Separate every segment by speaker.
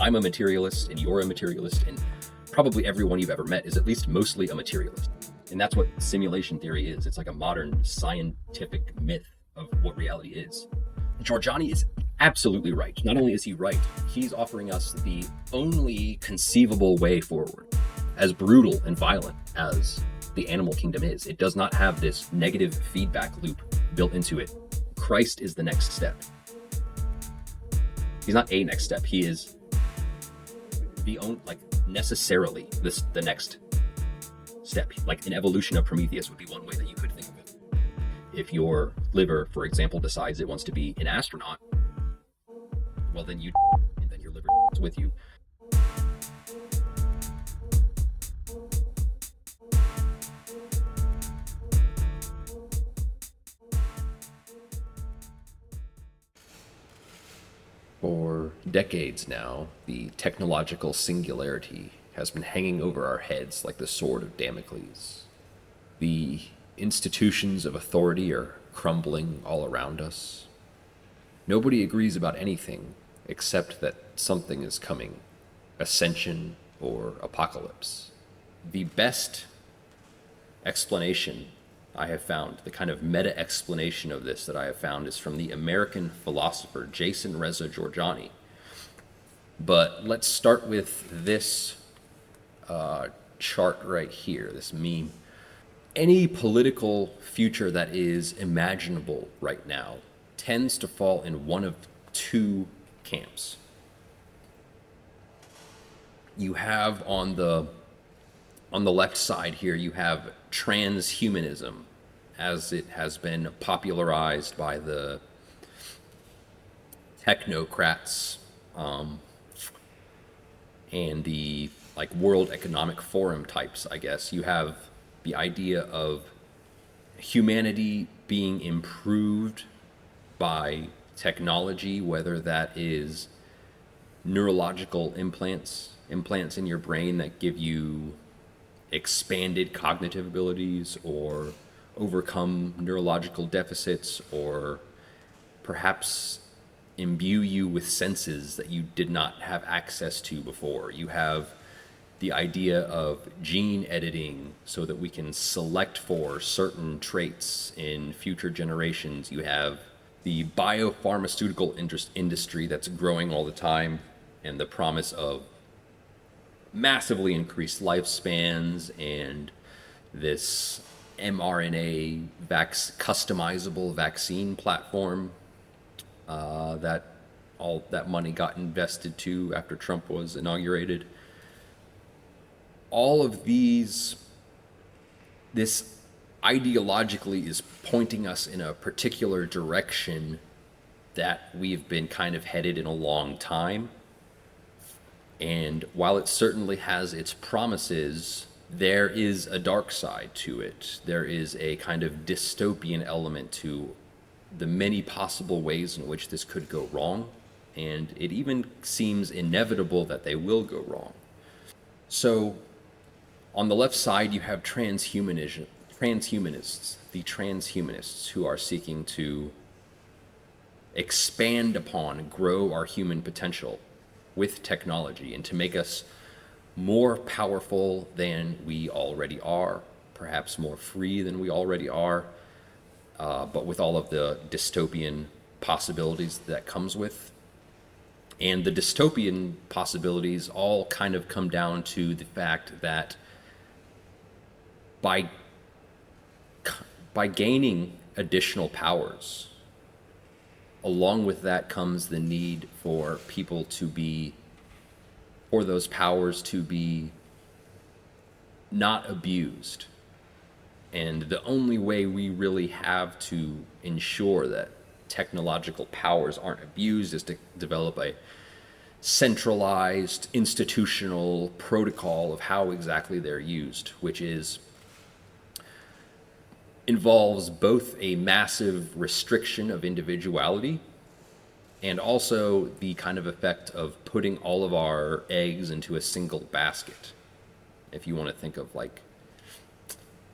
Speaker 1: I'm a materialist, and you're a materialist, and probably everyone you've ever met is at least mostly a materialist. And that's what simulation theory is. It's like a modern scientific myth of what reality is. Jorjani is absolutely right. Not only is he right, he's offering us the only conceivable way forward. As brutal and violent as the animal kingdom is, it does not have this negative feedback loop built into it. Christ is the next step. He's not a next step. He is necessarily the next step. Like an evolution of Prometheus would be one way that you could think of it. If your liver, for example, decides it wants to be an astronaut, well then and then your liver is with you. For decades now, the technological singularity has been hanging over our heads like the sword of Damocles. The institutions of authority are crumbling all around us. Nobody agrees about anything except that something is coming, ascension or apocalypse. The best explanation I have found, the kind of meta explanation of this that I have found, is from the American philosopher Jason Reza Jorjani. But let's start with this chart right here, this meme. Any political future that is imaginable right now tends to fall in one of two camps. You have on the left side here, you have transhumanism, as it has been popularized by the technocrats and the World Economic Forum types, I guess. You have the idea of humanity being improved by technology, whether that is neurological implants in your brain that give you expanded cognitive abilities or overcome neurological deficits, or perhaps imbue you with senses that you did not have access to before. You have the idea of gene editing so that we can select for certain traits in future generations. You have the biopharmaceutical industry that's growing all the time, and the promise of massively increased lifespans, and this mRNA customizable vaccine platform that all that money got invested to after Trump was inaugurated. All of this ideologically is pointing us in a particular direction that we've been kind of headed in a long time. And while it certainly has its promises, there is a dark side to it. There is a kind of dystopian element to the many possible ways in which this could go wrong. And it even seems inevitable that they will go wrong. So on the left side, you have transhumanists, the transhumanists who are seeking to expand upon, grow our human potential with technology, and to make us more powerful than we already are, perhaps more free than we already are, but with all of the dystopian possibilities that comes with. And the dystopian possibilities all kind of come down to the fact that by gaining additional powers, along with that comes the need for people to be, for those powers to be not abused. And the only way we really have to ensure that technological powers aren't abused is to develop a centralized institutional protocol of how exactly they're used, which involves both a massive restriction of individuality and also the kind of effect of putting all of our eggs into a single basket. If you want to think of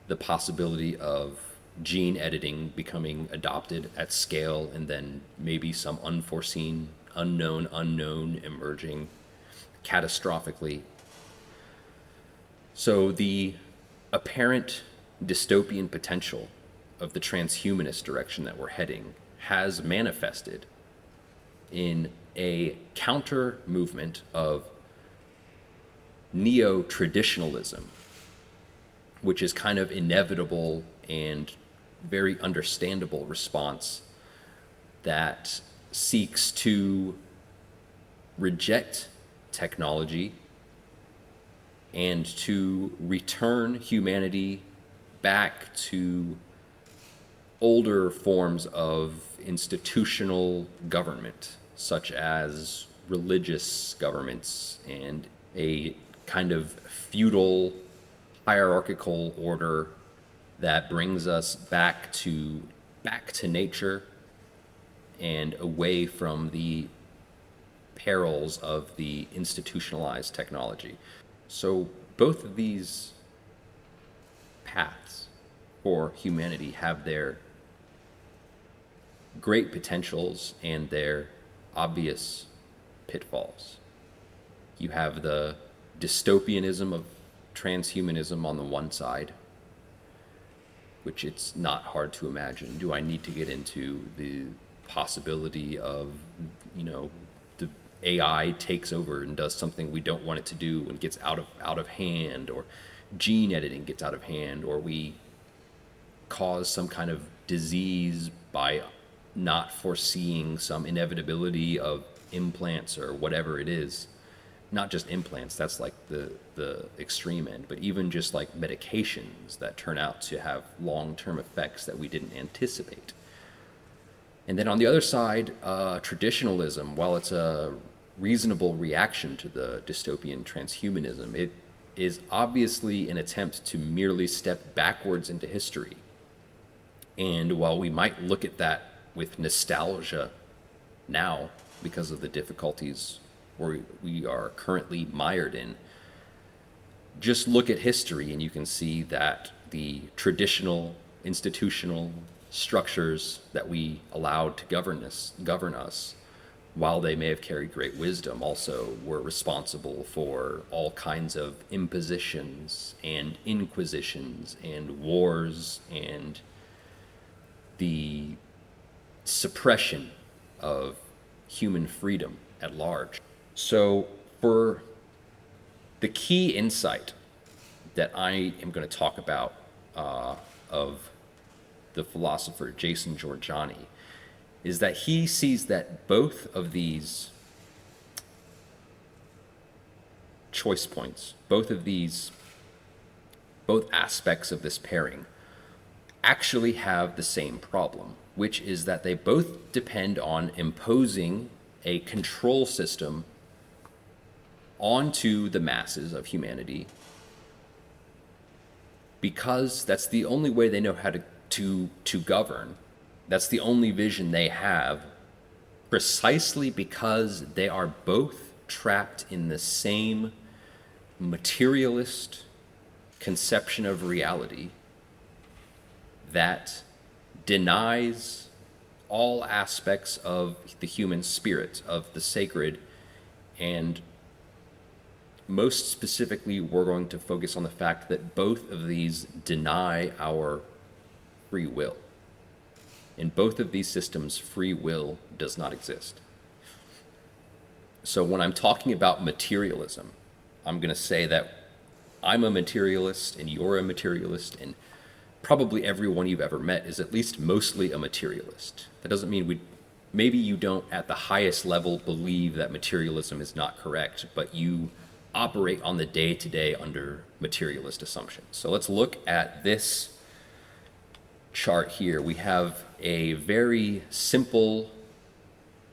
Speaker 1: the possibility of gene editing becoming adopted at scale, and then maybe some unforeseen unknown emerging catastrophically. So the apparent dystopian potential of the transhumanist direction that we're heading has manifested in a counter movement of Neotraditionalism, which is kind of inevitable and very understandable response that seeks to reject technology and to return humanity back to older forms of institutional government, such as religious governments and a kind of feudal hierarchical order that brings us back to nature and away from the perils of the institutionalized technology. So both of these paths for humanity have their great potentials and their obvious pitfalls. You have the dystopianism of transhumanism on the one side, which it's not hard to imagine. Do I need to get into the possibility of, the AI takes over and does something we don't want it to do and gets out of hand, or gene editing gets out of hand, or we cause some kind of disease by not foreseeing some inevitability of implants or whatever it is. Not just implants, that's like the extreme end, but even just like medications that turn out to have long-term effects that we didn't anticipate. And then on the other side, traditionalism, while it's a reasonable reaction to the dystopian transhumanism, it is obviously an attempt to merely step backwards into history. And while we might look at that with nostalgia now because of the difficulties we are currently mired in, just look at history and you can see that the traditional institutional structures that we allowed to govern us, while they may have carried great wisdom, also were responsible for all kinds of impositions and inquisitions and wars and the suppression of human freedom at large. So for the key insight that I am going to talk about of the philosopher Jason Jorjani is that he sees that both of these choice points, both aspects of this pairing actually have the same problem, which is that they both depend on imposing a control system onto the masses of humanity, because that's the only way they know how to govern. That's the only vision they have, precisely because they are both trapped in the same materialist conception of reality that denies all aspects of the human spirit, of the sacred, and most specifically, we're going to focus on the fact that both of these deny our free will. In both of these systems, free will does not exist. So when I'm talking about materialism, I'm going to say that I'm a materialist and you're a materialist, and probably everyone you've ever met is at least mostly a materialist. That doesn't mean maybe you don't at the highest level believe that materialism is not correct, but you operate on the day-to-day under materialist assumptions. So let's look at this chart here. We have a very simple,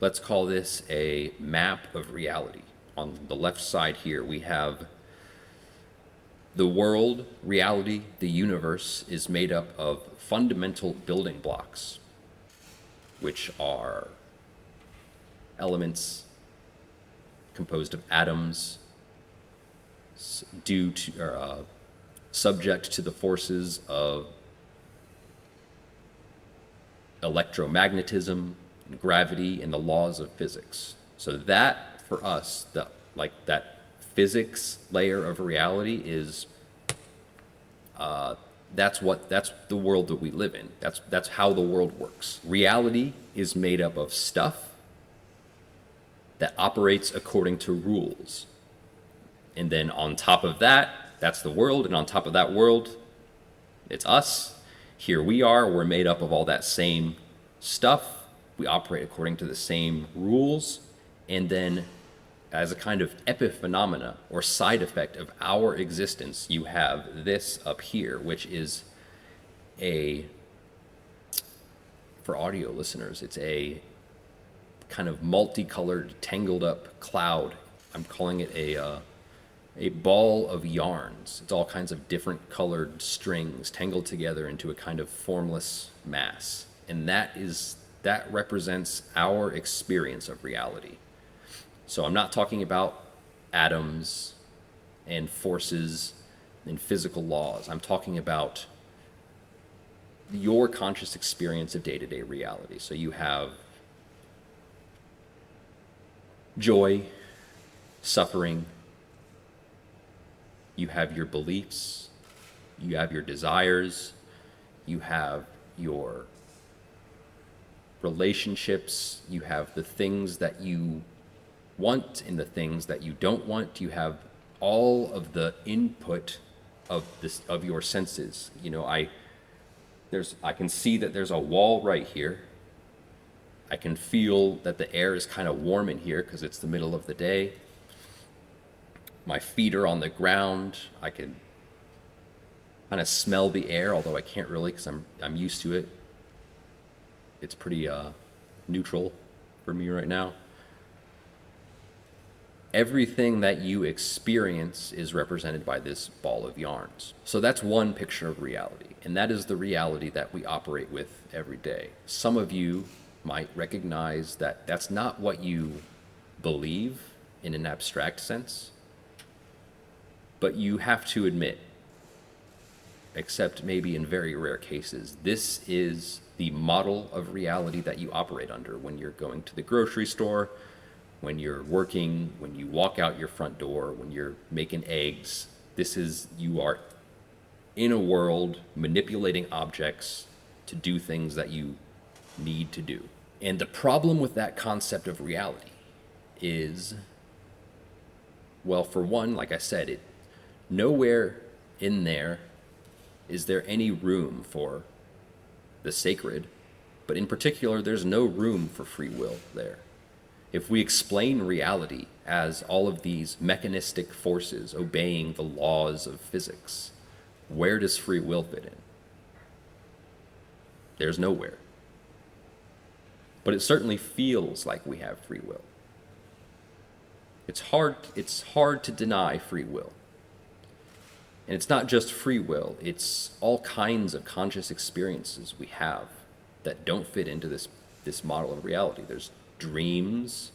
Speaker 1: let's call this a map of reality. On the left side here, we have the world, reality, the universe is made up of fundamental building blocks, which are elements composed of atoms, subject to the forces of electromagnetism, gravity, and the laws of physics. So that, for us, that physics layer of reality is that's the world that we live in. That's how the world works. Reality is made up of stuff that operates according to rules. And then on top of that, that's the world, and on top of that world, it's us. Here we are, we're made up of all that same stuff. We operate according to the same rules. And then as a kind of epiphenomena or side effect of our existence, you have this up here, which is for audio listeners, it's a kind of multicolored, tangled up cloud. I'm calling it a ball of yarns. It's all kinds of different colored strings tangled together into a kind of formless mass. And that represents our experience of reality. So I'm not talking about atoms and forces and physical laws. I'm talking about your conscious experience of day-to-day reality. So you have joy, suffering, you have your beliefs, you have your desires, you have your relationships, you have the things that you want and the things that you don't want. You have all of the input of your senses. You know, I can see that there's a wall right here. I can feel that the air is kind of warm in here because it's the middle of the day. My feet are on the ground. I can kind of smell the air, although I can't really because I'm used to it. It's pretty neutral for me right now. Everything that you experience is represented by this ball of yarns. So that's one picture of reality, and that is the reality that we operate with every day. Some of you might recognize that that's not what you believe in an abstract sense, but you have to admit, except maybe in very rare cases, this is the model of reality that you operate under when you're going to the grocery store, when you're working, when you walk out your front door, when you're making eggs. You are in a world manipulating objects to do things that you need to do. And the problem with that concept of reality is, well, for one, like I said, nowhere in there is there any room for the sacred, but in particular, there's no room for free will there. If we explain reality as all of these mechanistic forces obeying the laws of physics, where does free will fit in? There's nowhere. But it certainly feels like we have free will. It's hard to deny free will. And it's not just free will, it's all kinds of conscious experiences we have that don't fit into this model of reality. There's dreams,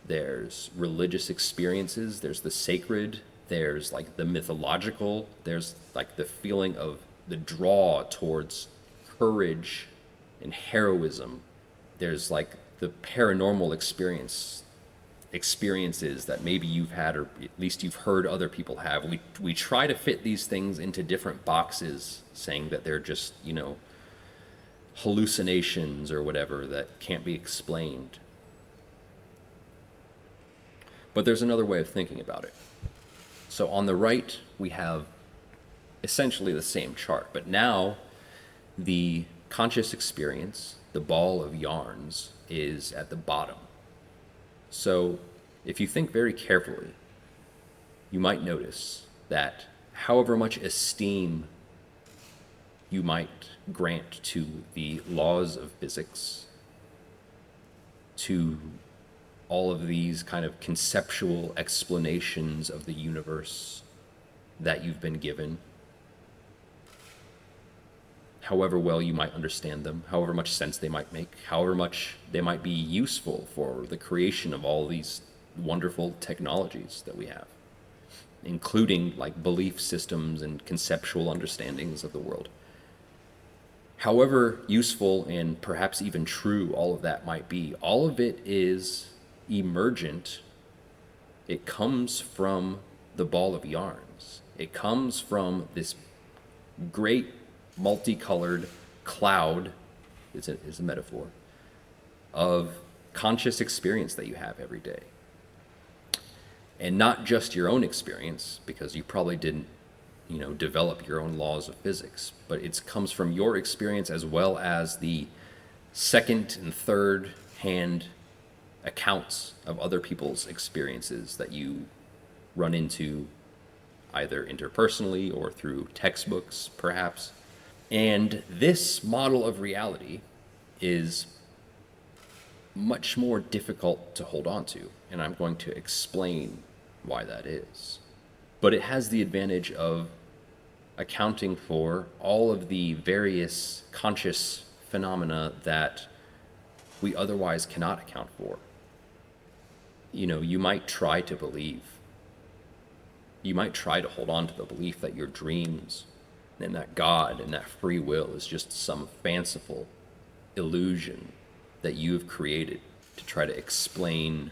Speaker 1: there's religious experiences, there's the sacred, there's like the mythological, there's like the feeling of the draw towards courage and heroism. There's like the paranormal experiences that maybe you've had, or at least you've heard other people have. We try to fit these things into different boxes, saying that they're just, hallucinations or whatever that can't be explained. But there's another way of thinking about it. So on the right, we have essentially the same chart, but now the conscious experience, the ball of yarns, is at the bottom. So if you think very carefully, you might notice that however much esteem you might grant to the laws of physics, to all of these kind of conceptual explanations of the universe that you've been given, however well you might understand them, however much sense they might make, however much they might be useful for the creation of all these wonderful technologies that we have, including like belief systems and conceptual understandings of the world. However useful and perhaps even true all of that might be, all of it is emergent It comes from the ball of yarns. It comes from this great multicolored cloud, is a metaphor, of conscious experience that you have every day. And not just your own experience, because you probably didn't, develop your own laws of physics, but it comes from your experience as well as the second and third hand accounts of other people's experiences that you run into either interpersonally or through textbooks, perhaps. And this model of reality is much more difficult to hold on to, and I'm going to explain why that is. But it has the advantage of accounting for all of the various conscious phenomena that we otherwise cannot account for. You might try to believe. You might try to hold on to the belief that your dreams and that God and that free will is just some fanciful illusion that you've created to try to explain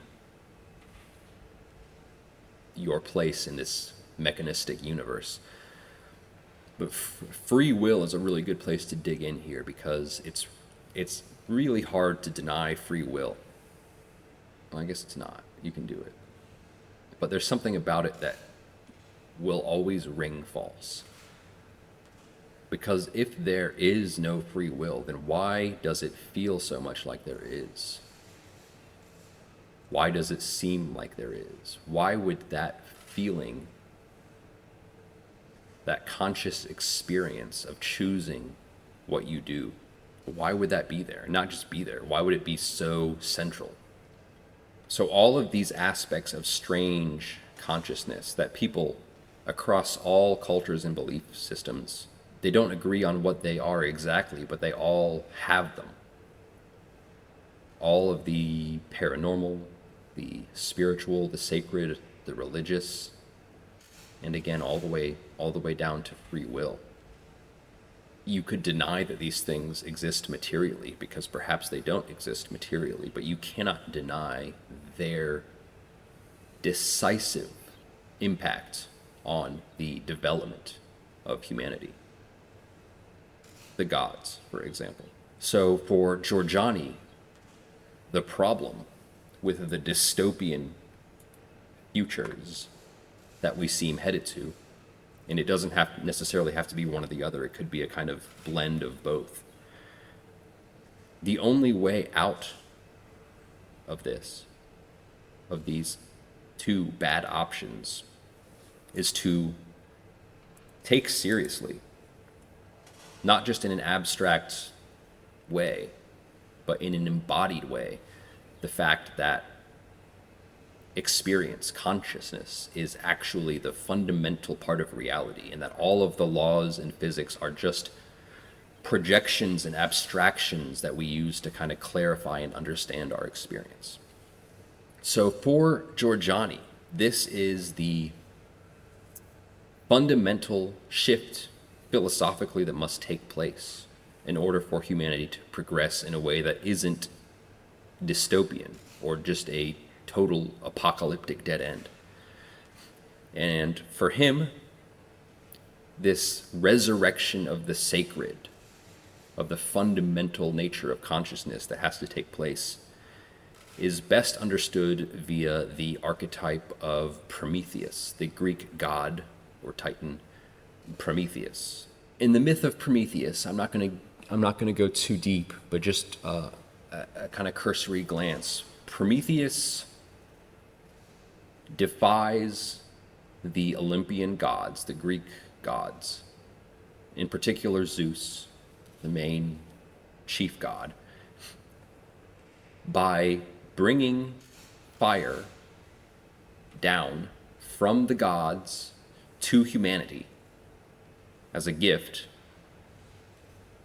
Speaker 1: your place in this mechanistic universe. But free will is a really good place to dig in here, because it's really hard to deny free will. Well, I guess it's not. You can do it. But there's something about it that will always ring false. Because if there is no free will, then why does it feel so much like there is? Why does it seem like there is? Why would that feeling, that conscious experience of choosing what you do, why would that be there? Not just be there. Why would it be so central? So all of these aspects of strange consciousness that people across all cultures and belief systems, they don't agree on what they are exactly, but they all have them. All of the paranormal, the spiritual, the sacred, the religious, and again, all the way down to free will. You could deny that these things exist materially, because perhaps they don't exist materially, but you cannot deny their decisive impact on the development of humanity. The gods, for example. So for Jorjani, the problem with the dystopian futures that we seem headed to, and it doesn't necessarily have to be one or the other, it could be a kind of blend of both. The only way out of this, of these two bad options, is to take seriously, not just in an abstract way, but in an embodied way, the fact that experience, consciousness, is actually the fundamental part of reality, and that all of the laws in physics are just projections and abstractions that we use to kind of clarify and understand our experience. So for Jorjani, this is the fundamental shift philosophically that must take place in order for humanity to progress in a way that isn't dystopian or just a total apocalyptic dead end. And for him, this resurrection of the sacred, of the fundamental nature of consciousness that has to take place, is best understood via the archetype of Prometheus, the Greek god or titan Prometheus. In the myth of Prometheus, I'm not going to go too deep, but just a kind of cursory glance. Prometheus defies the Olympian gods, the Greek gods, in particular Zeus, the main chief god, by bringing fire down from the gods to humanity as a gift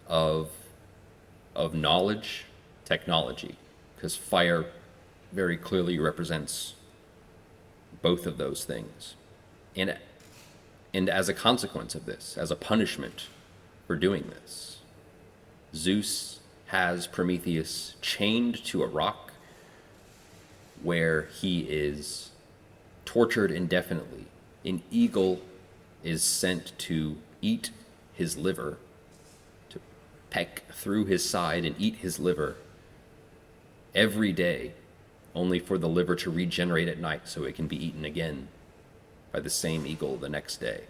Speaker 1: of knowledge, technology, because fire very clearly represents both of those things. And as a consequence of this, as a punishment for doing this, Zeus has Prometheus chained to a rock where he is tortured indefinitely. An eagle is sent to eat his liver, to peck through his side and eat his liver every day, only for the liver to regenerate at night so it can be eaten again by the same eagle the next day.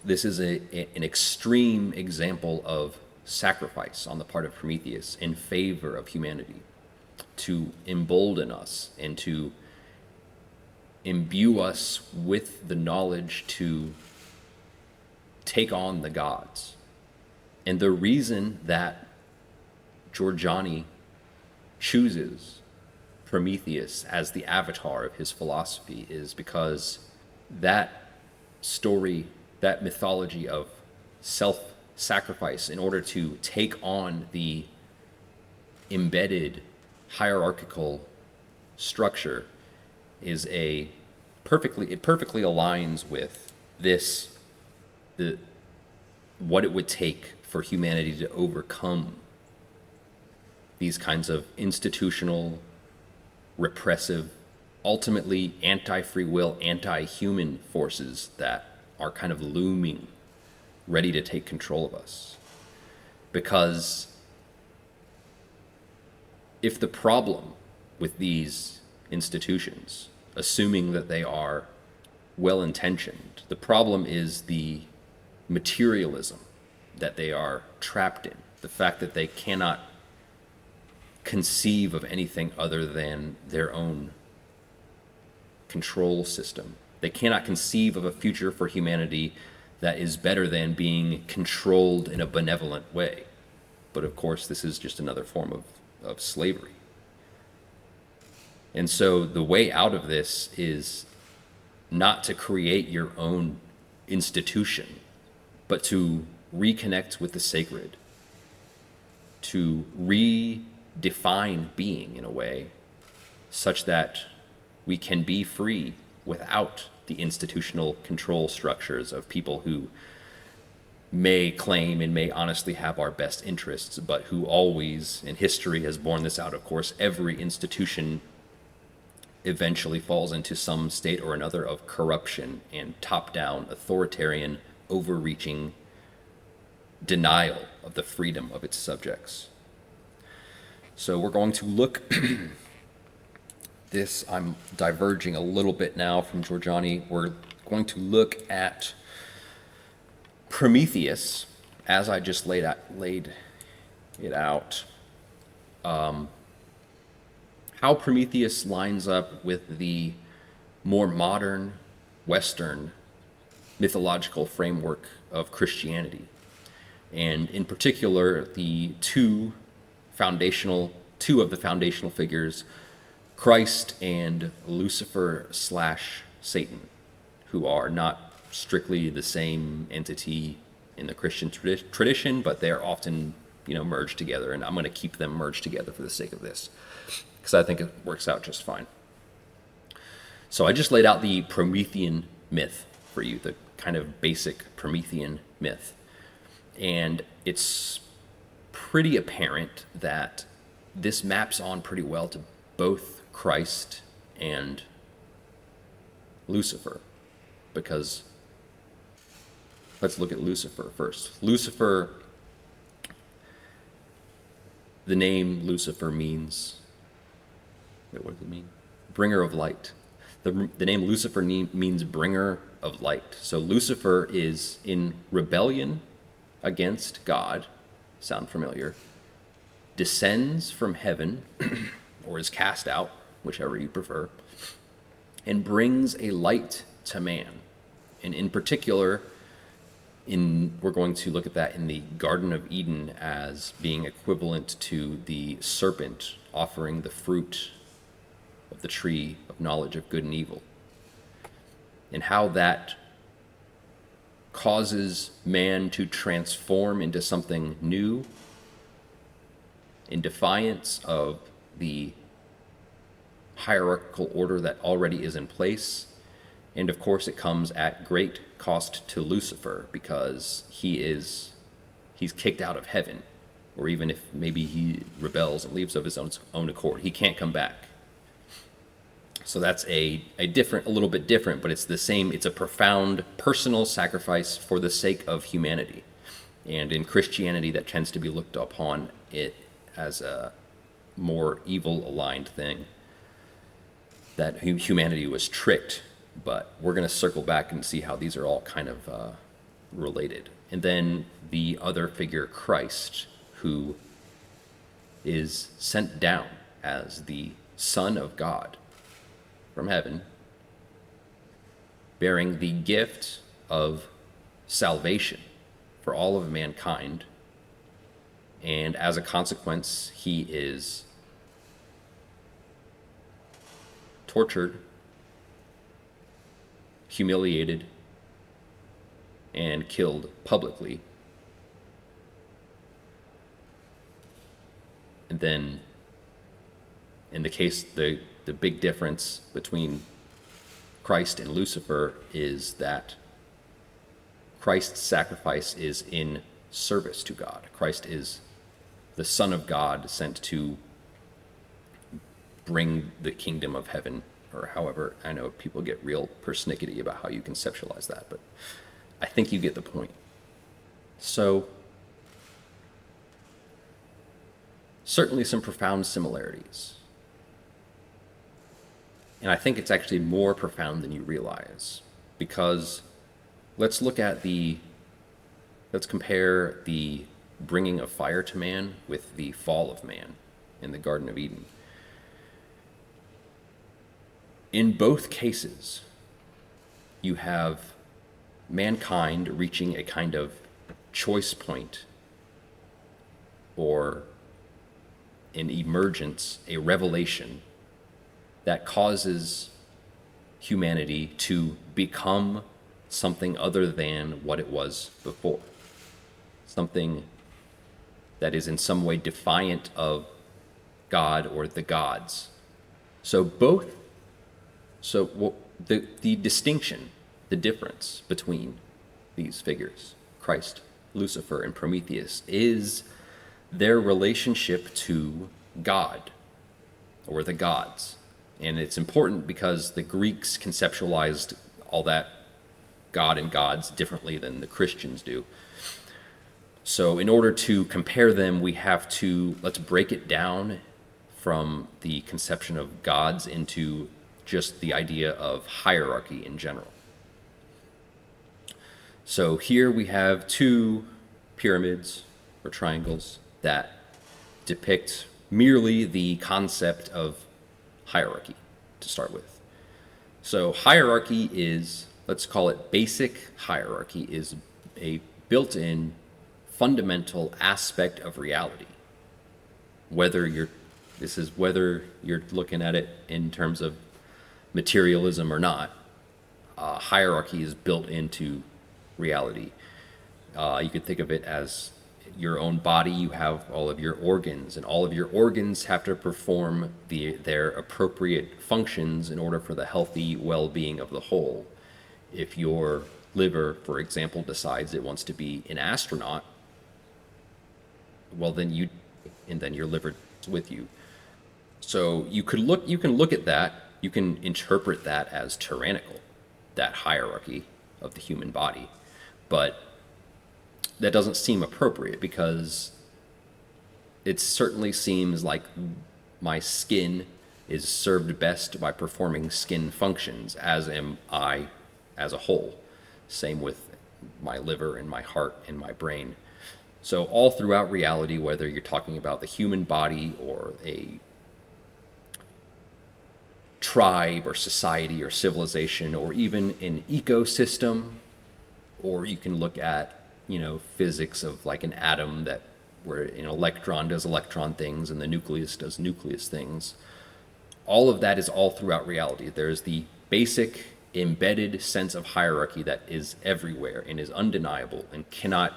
Speaker 1: This is an extreme example of sacrifice on the part of Prometheus in favor of humanity, to embolden us and to imbue us with the knowledge to take on the gods. And the reason that Jorjani chooses Prometheus as the avatar of his philosophy is because that story, that mythology of self-sacrifice in order to take on the embedded hierarchical structure is it perfectly aligns with what it would take for humanity to overcome these kinds of institutional, repressive, ultimately anti-free will, anti-human forces that are kind of looming, ready to take control of us. Because if the problem with these institutions, assuming that they are well-intentioned, the problem is the materialism that they are trapped in, the fact that they cannot conceive of anything other than their own control system. They cannot conceive of a future for humanity that is better than being controlled in a benevolent way. But of course, this is just another form of slavery. And so the way out of this is not to create your own institution, but to reconnect with the sacred, to redefine being in a way such that we can be free without the institutional control structures of people who may claim and may honestly have our best interests, but who always, and history has borne this out, of course, every institution eventually falls into some state or another of corruption and top-down, authoritarian, overreaching denial of the freedom of its subjects. So we're going to look I'm diverging a little bit now from Jorjani. We're going to look at Prometheus, as I just laid it out. How Prometheus lines up with the more modern Western mythological framework of Christianity. And in particular, two of the foundational figures, Christ and Lucifer/Satan, who are not strictly the same entity in the Christian tradition, but they're often, merged together. And I'm going to keep them merged together for the sake of this, because I think it works out just fine. So I just laid out the Promethean myth for you, the kind of basic Promethean myth. And it's pretty apparent that this maps on pretty well to both Christ and Lucifer, because let's look at Lucifer first. Lucifer, the name Lucifer means, what does it mean? Bringer of light. The name Lucifer means bringer of light. So Lucifer is in rebellion against God, sound familiar, descends from heaven, or is cast out, whichever you prefer, and brings a light to man. And in particular, we're going to look at that in the Garden of Eden as being equivalent to the serpent offering the fruit of the tree of knowledge of good and evil, and how that causes man to transform into something new in defiance of the hierarchical order that already is in place. And of course it comes at great cost to Lucifer, because he's kicked out of heaven, or even if maybe he rebels and leaves of his own accord, he can't come back. So that's a little bit different, but it's the same. It's a profound personal sacrifice for the sake of humanity. And in Christianity, that tends to be looked upon it as a more evil aligned thing, that humanity was tricked. But we're going to circle back and see how these are all kind of related. And then the other figure, Christ, who is sent down as the Son of God from heaven, bearing the gift of salvation for all of mankind. And as a consequence, he is tortured, humiliated, and killed publicly. And then, in the case, the big difference between Christ and Lucifer is that Christ's sacrifice is in service to God. Christ is the Son of God sent to bring the kingdom of heaven, or however, I know people get real persnickety about how you conceptualize that, but I think you get the point. So, certainly some profound similarities. And I think it's actually more profound than you realize, because let's compare the bringing of fire to man with the fall of man in the Garden of Eden. In both cases, you have mankind reaching a kind of choice point, or an emergence, a revelation that causes humanity to become something other than what it was before. Something that is in some way defiant of God or the gods. So the distinction, the difference between these figures, Christ, Lucifer, and Prometheus, is their relationship to God or the gods. And it's important because the Greeks conceptualized all that God and gods differently than the Christians do. So in order to compare them, we have to, let's break it down from the conception of gods into just the idea of hierarchy in general. So here we have two pyramids or triangles that depict merely the concept of hierarchy to start with. So hierarchy is, let's call it basic hierarchy, is a built-in fundamental aspect of reality. Whether you're looking at it in terms of materialism or not, hierarchy is built into reality. You could think of it as your own body. You have all of your organs, and all of your organs have to perform their appropriate functions in order for the healthy well-being of the whole. If your liver, for example, decides it wants to be an astronaut, well, then your liver is with you. So you can look at that. You can interpret that as tyrannical, that hierarchy of the human body, but that doesn't seem appropriate, because it certainly seems like my skin is served best by performing skin functions, as am I as a whole. Same with my liver and my heart and my brain. So all throughout reality, whether you're talking about the human body or a tribe or society or civilization, or even an ecosystem, or you can look at physics of like an atom, that where an electron does electron things and the nucleus does nucleus things. All of that is all throughout reality. There's the basic embedded sense of hierarchy that is everywhere and is undeniable, and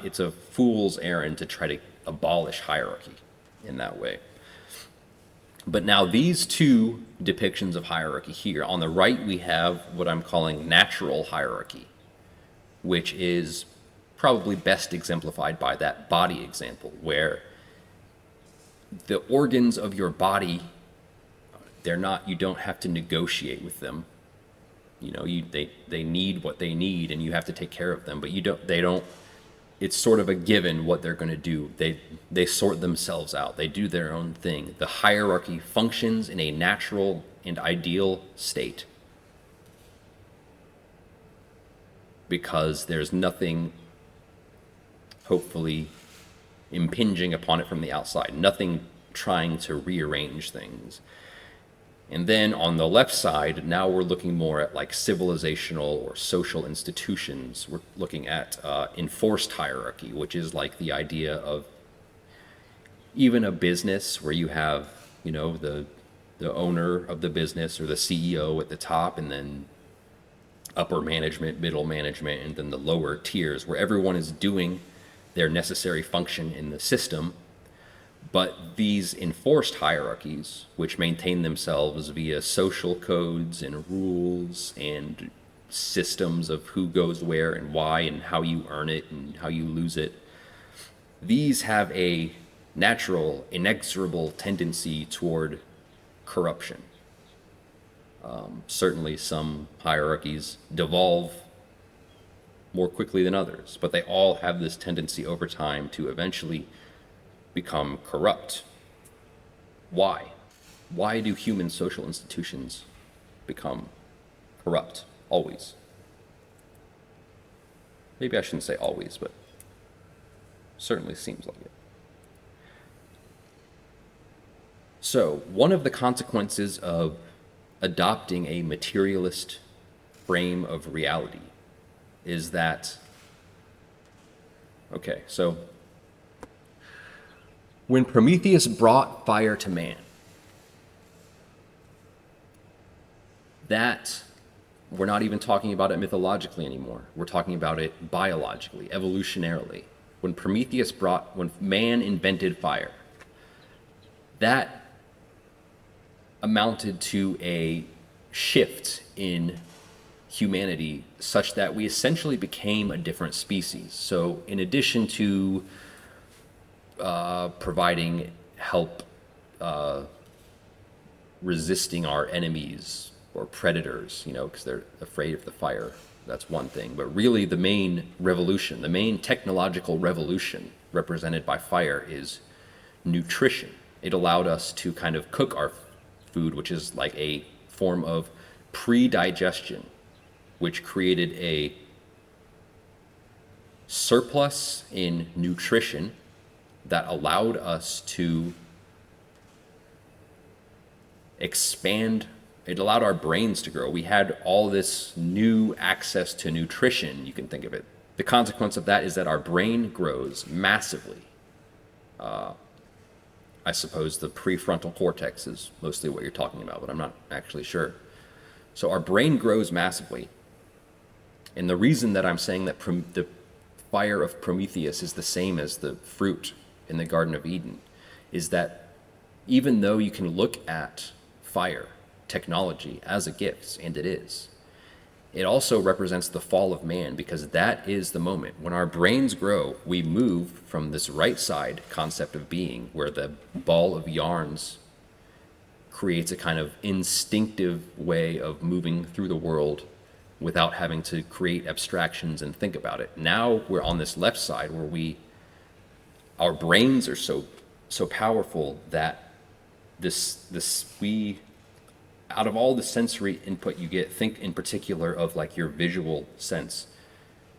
Speaker 1: it's a fool's errand to try to abolish hierarchy in that way. But now these two depictions of hierarchy here, on the right we have what I'm calling natural hierarchy, which is probably best exemplified by that body example, where the organs of your body, they're not, you don't have to negotiate with them. You know, they need what they need, and you have to take care of them, but they don't, it's sort of a given what they're going to do. They sort themselves out. They do their own thing. The hierarchy functions in a natural and ideal state because there's nothing, hopefully, impinging upon it from the outside. Nothing trying to rearrange things. And then on the left side, now we're looking more at like civilizational or social institutions. We're looking at enforced hierarchy, which is like the idea of even a business where you have, you know, the owner of the business or the CEO at the top, and then upper management, middle management, and then the lower tiers where everyone is doing their necessary function in the system. But these enforced hierarchies, which maintain themselves via social codes and rules and systems of who goes where and why and how you earn it and how you lose it, these have a natural, inexorable tendency toward corruption. Certainly some hierarchies devolve more quickly than others, but they all have this tendency over time to eventually become corrupt. Why? Why do human social institutions become corrupt? Always. Maybe I shouldn't say always, but certainly seems like it. So, one of the consequences of adopting a materialist frame of reality is that, okay, so when Prometheus brought fire to man, that, we're not even talking about it mythologically anymore. We're talking about it biologically, evolutionarily. When man invented fire, that amounted to a shift in humanity such that we essentially became a different species. So in addition to providing help resisting our enemies or predators, you know, because they're afraid of the fire, that's one thing. But really the main revolution, the main technological revolution represented by fire is nutrition. It allowed us to kind of cook our food, which is like a form of pre-digestion, which created a surplus in nutrition that allowed us to expand. It allowed our brains to grow. We had all this new access to nutrition, you can think of it. The consequence of that is that our brain grows massively. I suppose the prefrontal cortex is mostly what you're talking about, but I'm not actually sure. So our brain grows massively. And the reason that I'm saying that the fire of Prometheus is the same as the fruit in the Garden of Eden is that even though you can look at fire technology as a gift, and it is, it also represents the fall of man, because that is the moment when our brains grow. We move from this right side concept of being, where the ball of yarns creates a kind of instinctive way of moving through the world without having to create abstractions and think about it. Now we're on this left side where our brains are so powerful that we, out of all the sensory input you get, think in particular of like your visual sense.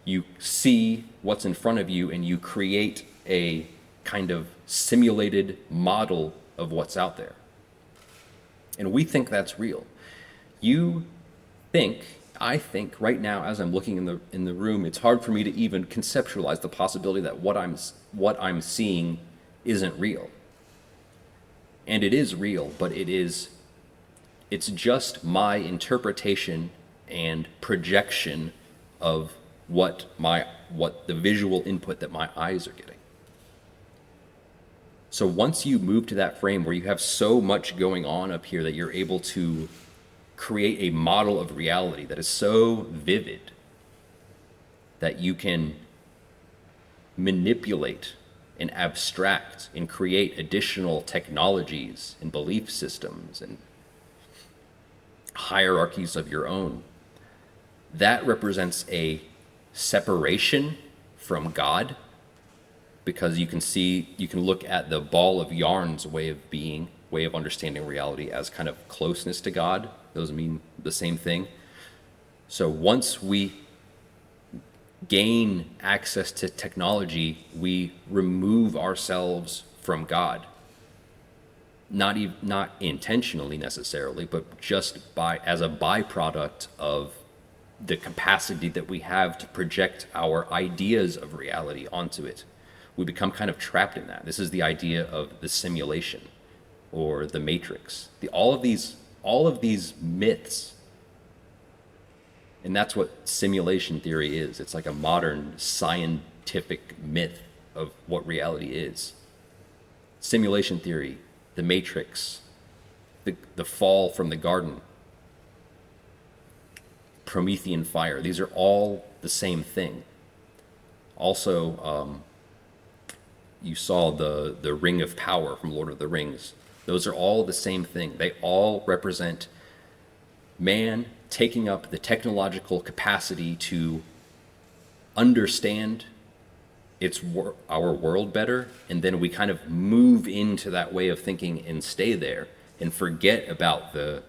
Speaker 1: You see what's in front of you and you create a kind of simulated model of what's out there. And we think that's real. I think right now, as I'm looking in the room, it's hard for me to even conceptualize the possibility that what I'm seeing isn't real. And it is real, but it's just my interpretation and projection of what the visual input that my eyes are getting. So once you move to that frame where you have so much going on up here that you're able to create a model of reality that is so vivid that you can manipulate and abstract and create additional technologies and belief systems and hierarchies of your own. That represents a separation from God, because you can look at the ball of yarn's way of being, way of understanding reality as kind of closeness to God. Those mean the same thing. So once we gain access to technology, we remove ourselves from God. Not intentionally necessarily, but just as a byproduct of the capacity that we have to project our ideas of reality onto it. We become kind of trapped in that. This is the idea of the simulation or the matrix. All of these myths, and that's what simulation theory is. It's like a modern scientific myth of what reality is. Simulation theory, the matrix, the fall from the garden, Promethean fire. These are all the same thing. Also, you saw the Ring of Power from Lord of the Rings. Those are all the same thing. They all represent man taking up the technological capacity to understand our world better, and then we kind of move into that way of thinking and stay there and forget about the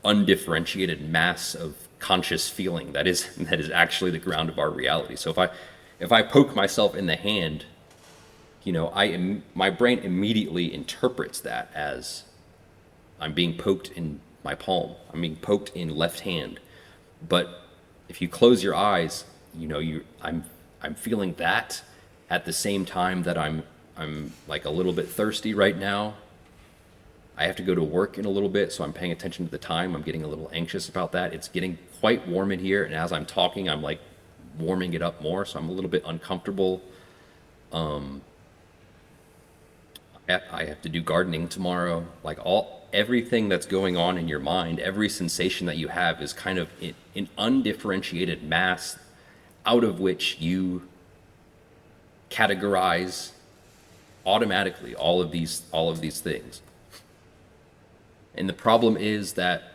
Speaker 1: undifferentiated mass of conscious feeling that is actually the ground of our reality. So if I poke myself in the hand, my brain immediately interprets that as I'm being poked in my palm. I'm being poked in left hand. But if you close your eyes, I'm feeling that at the same time that I'm like a little bit thirsty right now. I have to go to work in a little bit, so I'm paying attention to the time. I'm getting a little anxious about that. It's getting quite warm in here, and as I'm talking, I'm like warming it up more, so I'm a little bit uncomfortable. I have to do gardening tomorrow. Like everything that's going on in your mind, every sensation that you have is kind of an undifferentiated mass out of which you categorize automatically all of these things. And the problem is that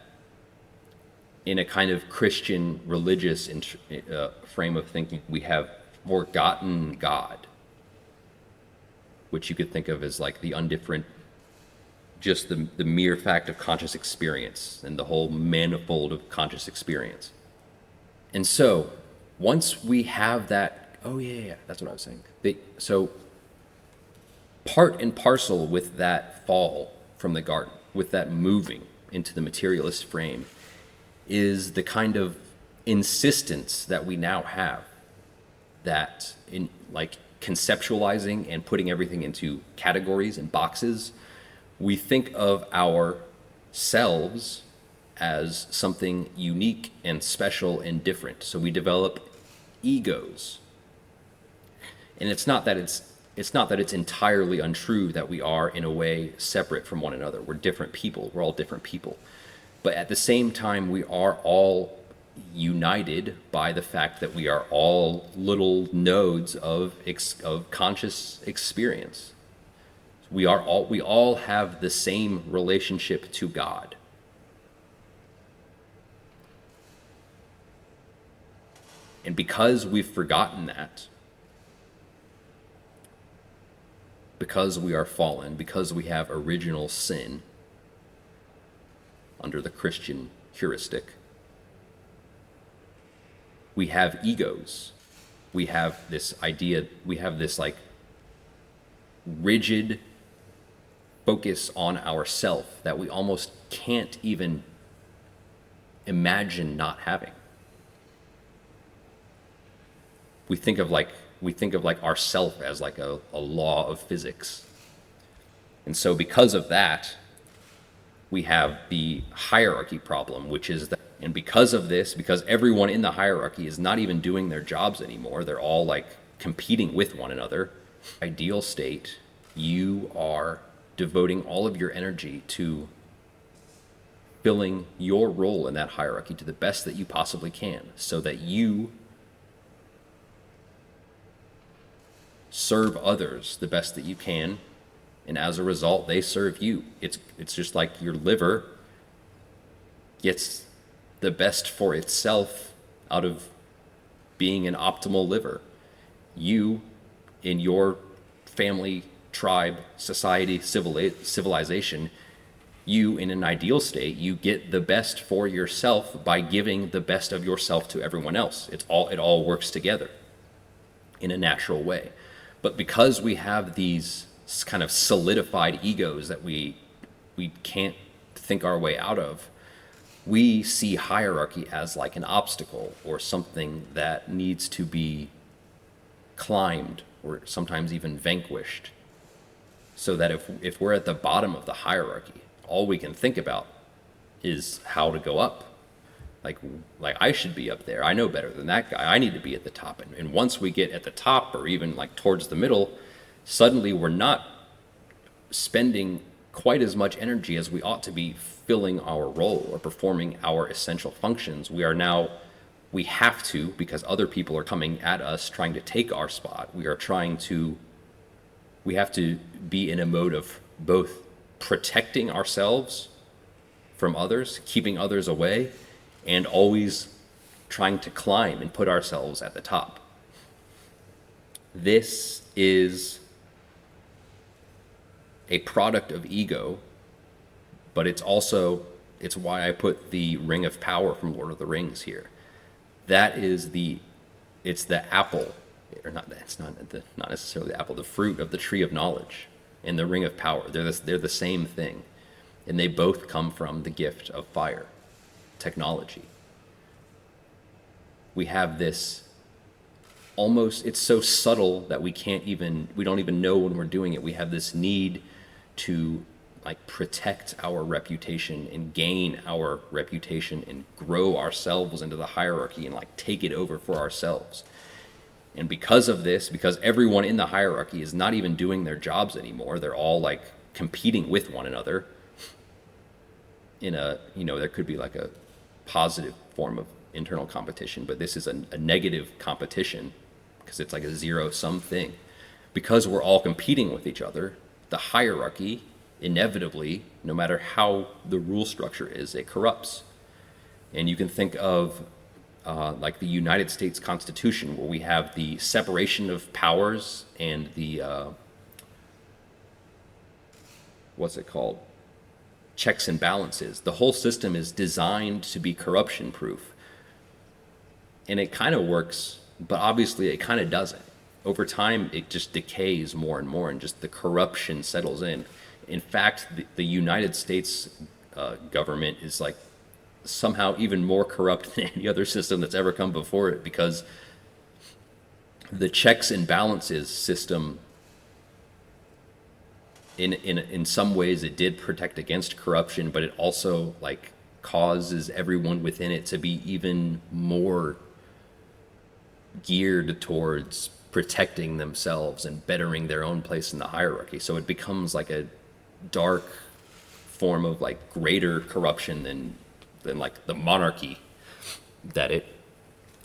Speaker 1: in a kind of Christian religious frame of thinking, we have forgotten God, which you could think of as like the just the mere fact of conscious experience and the whole manifold of conscious experience. And so once we have that, that's what I was saying. So part and parcel with that fall from the garden, with that moving into the materialist frame, is the kind of insistence that we now have that in like conceptualizing and putting everything into categories and boxes, we think of ourselves as something unique and special and different. So we develop egos. And it's not that it's entirely untrue that we are in a way separate from one another. We're different people. We're all different people. But at the same time, we are all united by the fact that we are all little nodes of conscious experience. We all have the same relationship to God. And because we've forgotten that, because we are fallen, because we have original sin under the Christian heuristic, we have egos. We have this idea, we have this like rigid focus on ourself that we almost can't even imagine not having. We think of like ourself as like a law of physics. And so because of that, we have the hierarchy problem, which is that, and because of this, because everyone in the hierarchy is not even doing their jobs anymore, they're all like competing with one another. Ideal state, you are devoting all of your energy to filling your role in that hierarchy to the best that you possibly can, so that you serve others the best that you can, and as a result, they serve you. It's just like your liver, gets the best for itself out of being an optimal liver. You, in your family, tribe, society, civilization, you, in an ideal state, you get the best for yourself by giving the best of yourself to everyone else. It all works together in a natural way. But because we have these kind of solidified egos that we can't think our way out of, we see hierarchy as like an obstacle or something that needs to be climbed or sometimes even vanquished. So that if we're at the bottom of the hierarchy, all we can think about is how to go up. Like I should be up there. I know better than that guy. I need to be at the top. And once we get at the top or even like towards the middle, suddenly we're not spending quite as much energy as we ought to be filling our role or performing our essential functions. We have to, because other people are coming at us trying to take our spot. We have to be in a mode of both protecting ourselves from others, keeping others away, and always trying to climb and put ourselves at the top. This is a product of ego, but it's why I put the Ring of Power from Lord of the Rings here. It's the apple, or not necessarily the apple, the fruit of the tree of knowledge and the Ring of Power. They're the same thing, and they both come from the gift of fire, technology. We have this it's so subtle that we don't even know when we're doing it. We have this need to like protect our reputation and gain our reputation and grow ourselves into the hierarchy and like take it over for ourselves. And because of this, because everyone in the hierarchy is not even doing their jobs anymore, they're all like competing with one another in there could be like a positive form of internal competition, but this is a negative competition because it's like a zero-sum thing. Because we're all competing with each other, the hierarchy inevitably, no matter how the rule structure is, it corrupts. And you can think of like the United States Constitution, where we have the separation of powers and the what's it called? Checks and balances. The whole system is designed to be corruption proof. And it kind of works, but obviously it kind of doesn't. Over time, it just decays more and more, and just the corruption settles in. In fact, the United States government is like somehow even more corrupt than any other system that's ever come before it, because the checks and balances system, in some ways, it did protect against corruption, but it also like causes everyone within it to be even more geared towards protecting themselves and bettering their own place in the hierarchy. So it becomes like a dark form of like greater corruption than like the monarchy that it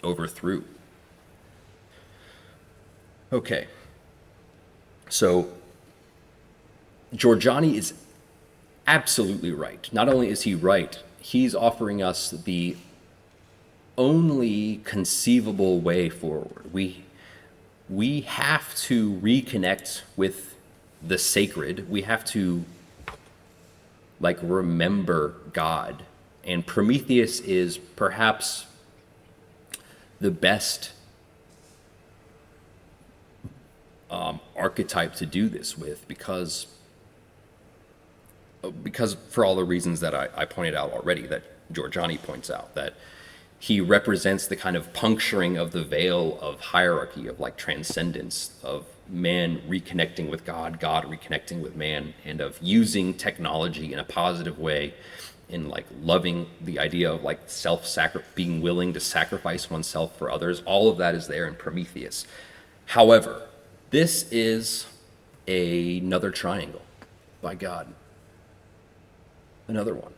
Speaker 1: overthrew. Okay. So Jorjani is absolutely right. Not only is he right, he's offering us the only conceivable way forward. We have to reconnect with the sacred. We have to like remember God. And Prometheus is perhaps the best archetype to do this with, because for all the reasons that I pointed out already, that Jorjani points out, that he represents the kind of puncturing of the veil of hierarchy, of like transcendence, of man reconnecting with God, God reconnecting with man, and of using technology in a positive way, in like loving the idea of like being willing to sacrifice oneself for others. All of that is there in Prometheus. However, this is another triangle by God. Another one.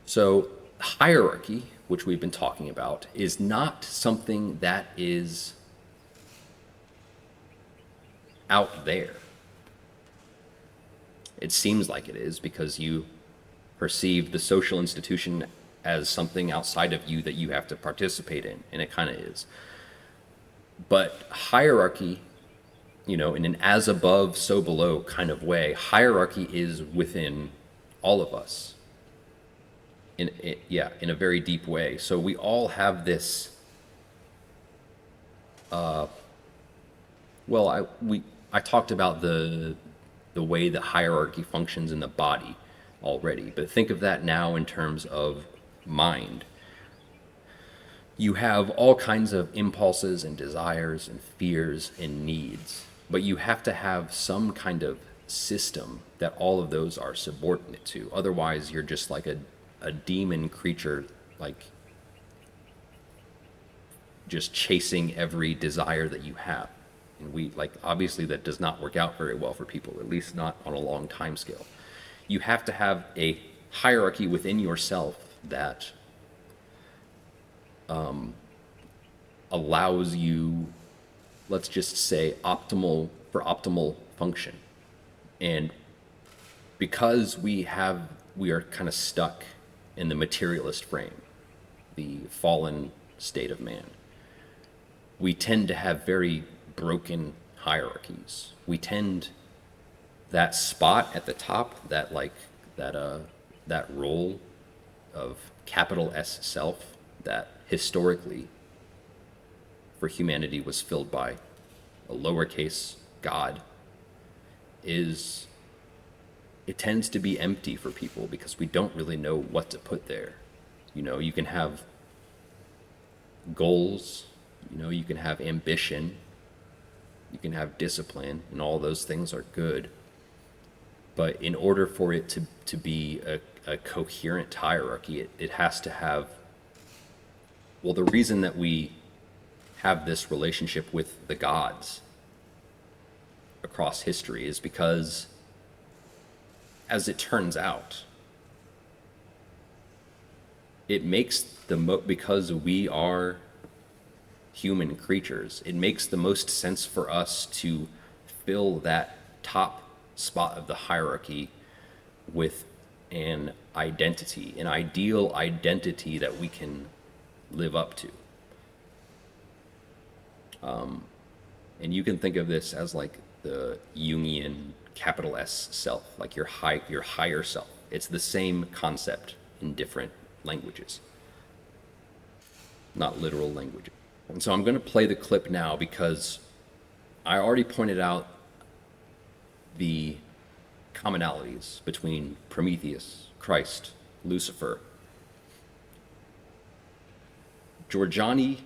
Speaker 1: So hierarchy, which we've been talking about, is not something that is out there. It seems like it is, because you perceived the social institution as something outside of you that you have to participate in, and it kind of is. But hierarchy, in an as above, so below kind of way, hierarchy is within all of us. In a very deep way. So we all have this. I talked about the way that hierarchy functions in the body already, but think of that now in terms of mind. You have all kinds of impulses and desires and fears and needs, but you have to have some kind of system that all of those are subordinate to. Otherwise, you're just like a demon creature, like just chasing every desire that you have. And obviously that does not work out very well for people, at least not on a long time scale. You have to have a hierarchy within yourself that allows you, let's just say, optimal function. And because we are kind of stuck in the materialist frame, the fallen state of man, we tend to have very broken hierarchies. We tend, that spot at the top, that role of capital S self, that historically for humanity was filled by a lowercase God, it tends to be empty for people because we don't really know what to put there. You can have goals, you can have ambition, you can have discipline, and all those things are good. But in order for it to be a coherent hierarchy, it has to have, the reason that we have this relationship with the gods across history is because, as it turns out, it makes because we are human creatures, it makes the most sense for us to fill that top spot of the hierarchy with an identity, an ideal identity that we can live up to. And you can think of this as like the Jungian capital S self, like your higher self. It's the same concept in different languages, not literal languages. And so I'm going to play the clip now because I already pointed out the commonalities between Prometheus, Christ, Lucifer. Jorjani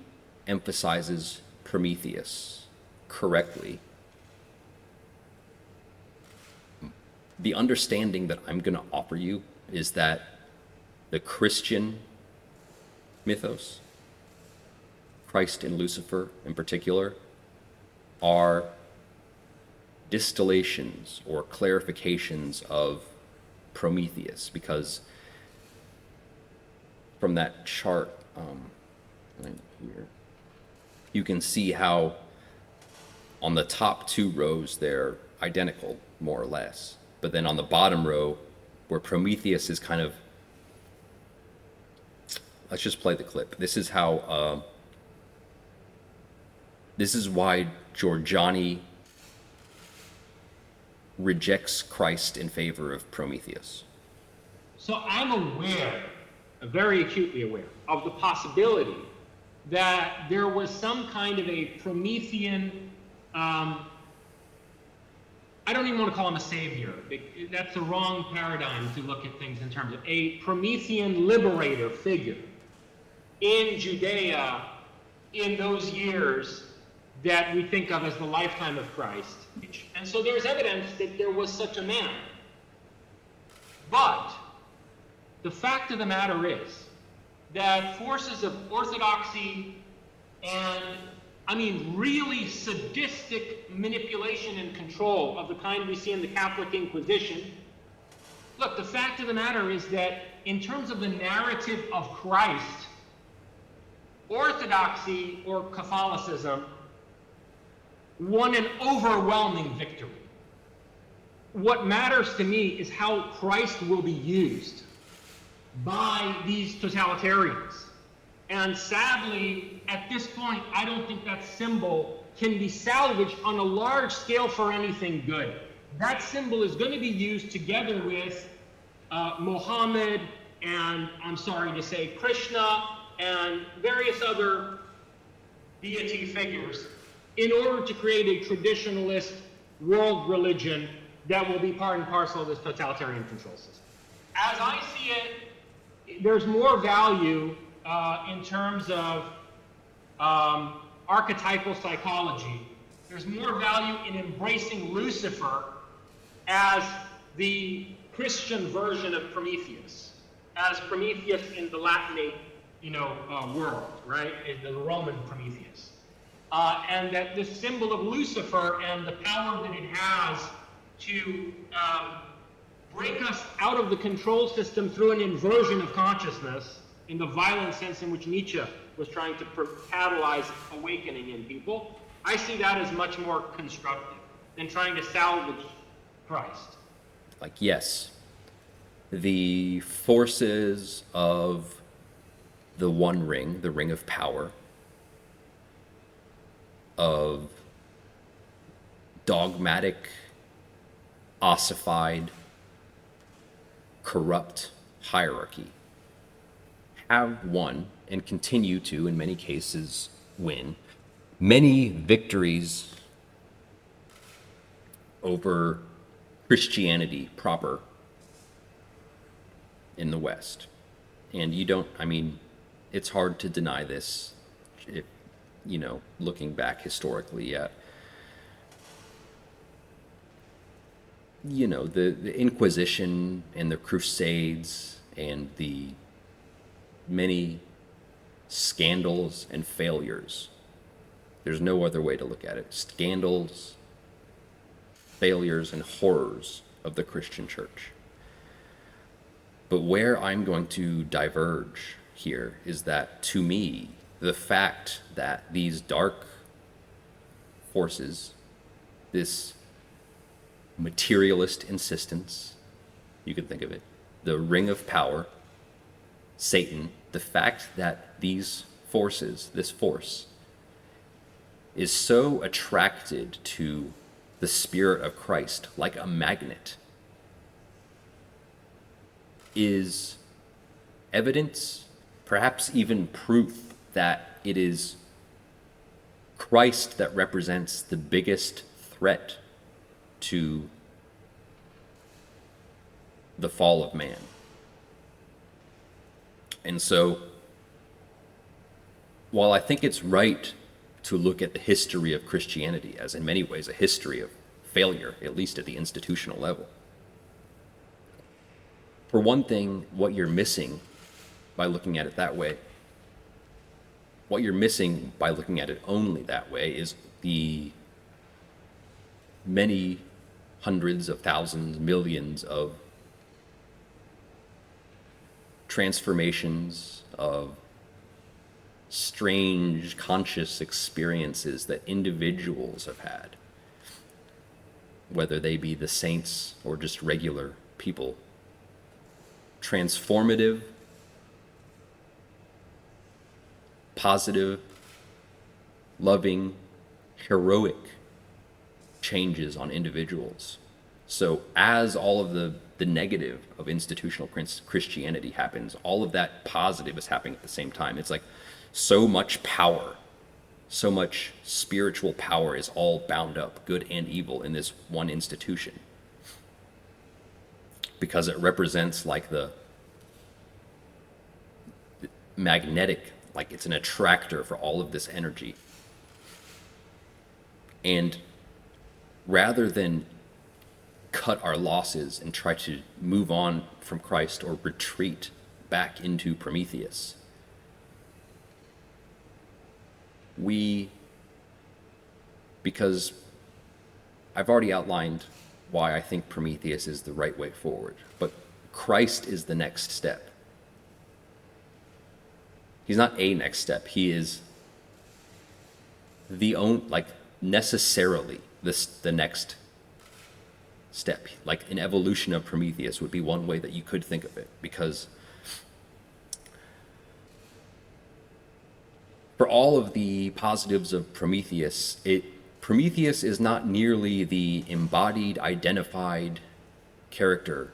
Speaker 1: emphasizes Prometheus correctly. The understanding that I'm going to offer you is that the Christian mythos, Christ and Lucifer in particular, are distillations or clarifications of Prometheus, because from that chart right here, you can see how on the top two rows they're identical, more or less. But then on the bottom row, where Prometheus is kind of, let's just play the clip. This is how, this is why Jorjani rejects Christ in favor of Prometheus.
Speaker 2: So I'm aware, very acutely aware, of the possibility that there was some kind of a Promethean, I don't even want to call him a savior. That's the wrong paradigm to look at things in terms of a Promethean liberator figure in Judea in those years that we think of as the lifetime of Christ. And so there's evidence that there was such a man. But the fact of the matter is that forces of orthodoxy and, really sadistic manipulation and control of the kind we see in the Catholic Inquisition. Look, the fact of the matter is that in terms of the narrative of Christ, orthodoxy or Catholicism won an overwhelming victory. What matters to me is how Christ will be used. by these totalitarians. And sadly, at this point, I don't think that symbol can be salvaged on a large scale for anything good. That symbol is going to be used together with Mohammed and, I'm sorry to say, Krishna and various other deity figures in order to create a traditionalist world religion that will be part and parcel of this totalitarian control system. As I see it, there's more value in terms of archetypal psychology. There's more value in embracing Lucifer as the Christian version of Prometheus, as Prometheus in the Latinate, world, right? The Roman Prometheus. And that the symbol of Lucifer and the power that it has to break us out of the control system through an inversion of consciousness, in the violent sense in which Nietzsche was trying to catalyze awakening in people, I see that as much more constructive than trying to salvage Christ.
Speaker 1: Like, yes, the forces of the One Ring, the Ring of Power, of dogmatic, ossified, corrupt hierarchy, have won and continue to, in many cases, win many victories over Christianity proper in the West. And it's hard to deny this, looking back historically at, the Inquisition and the Crusades and the many scandals and failures. There's no other way to look at it. Scandals, failures, and horrors of the Christian church. But where I'm going to diverge here is that, to me, the fact that these dark forces, this materialist insistence, you could think of it, the ring of power, Satan, the fact that these forces, this force, is so attracted to the Spirit of Christ like a magnet, is evidence, perhaps even proof, that it is Christ that represents the biggest threat to the fall of man. And so, while I think it's right to look at the history of Christianity as in many ways a history of failure, at least at the institutional level, for one thing, what you're missing by looking at it that way, what you're missing by looking at it only that way, is the many hundreds of thousands, millions of transformations, of strange conscious experiences that individuals have had, whether they be the saints or just regular people. Transformative, positive, loving, heroic changes on individuals. So as all of the negative of institutional Christianity happens, all of that positive is happening at the same time. It's like so much power, so much spiritual power is all bound up, good and evil, in this one institution, because it represents like the magnetic, like it's an attractor for all of this energy. And rather than cut our losses and try to move on from Christ or retreat back into Prometheus, because I've already outlined why I think Prometheus is the right way forward, but Christ is the next step. He's not a next step. He is necessarily the next step. Like an evolution of Prometheus would be one way that you could think of it, because for all of the positives of Prometheus is not nearly the embodied, identified character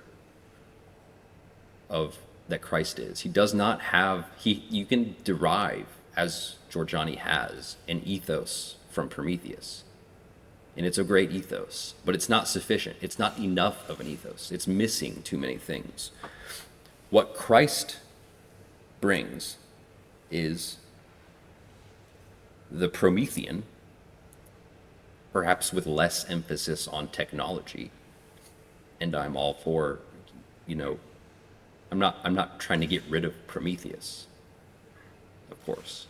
Speaker 1: of that Christ is. He does not have you can derive, as Jorjani has, an ethos from Prometheus. And it's a great ethos, but it's not sufficient. It's not enough of an ethos. It's missing too many things. What Christ brings is the Promethean, perhaps with less emphasis on technology. And I'm all for, I'm not trying to get rid of Prometheus, of course.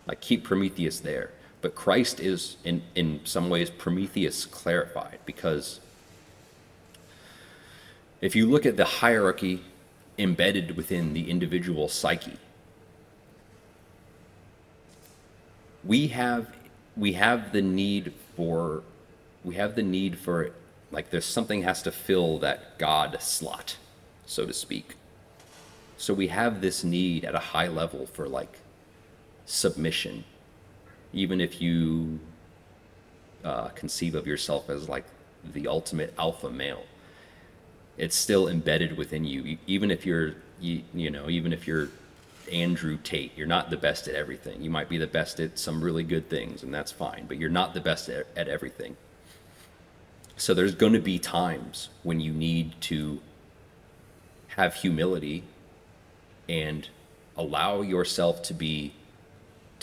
Speaker 1: Like, keep Prometheus there. But Christ is, in some ways, Prometheus clarified, because if you look at the hierarchy embedded within the individual psyche, we have the need for like, there's something has to fill that God slot, so to speak. So we have this need at a high level for, like, submission, even if you conceive of yourself as, like, the ultimate alpha male. It's still embedded within you. Even if you're even if you're Andrew Tate, you're not the best at everything. You might be the best at some really good things, and that's fine, but you're not the best at everything. So there's going to be times when you need to have humility and allow yourself to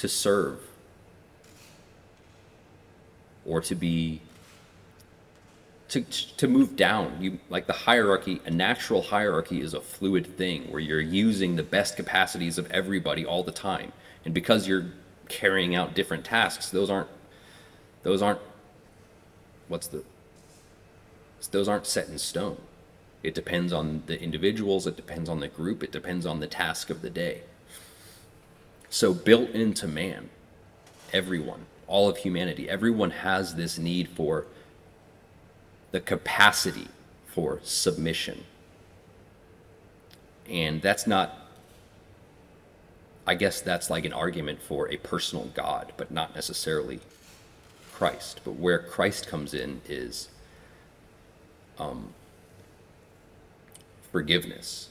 Speaker 1: serve, or to move down. Like, the hierarchy, a natural hierarchy is a fluid thing where you're using the best capacities of everybody all the time. And because you're carrying out different tasks, those aren't set in stone. It depends on the individuals, it depends on the group, it depends on the task of the day. So built into man, everyone, all of humanity, everyone has this need for the capacity for submission. And that's not, I guess that's like an argument for a personal God, but not necessarily Christ. But where Christ comes in is forgiveness.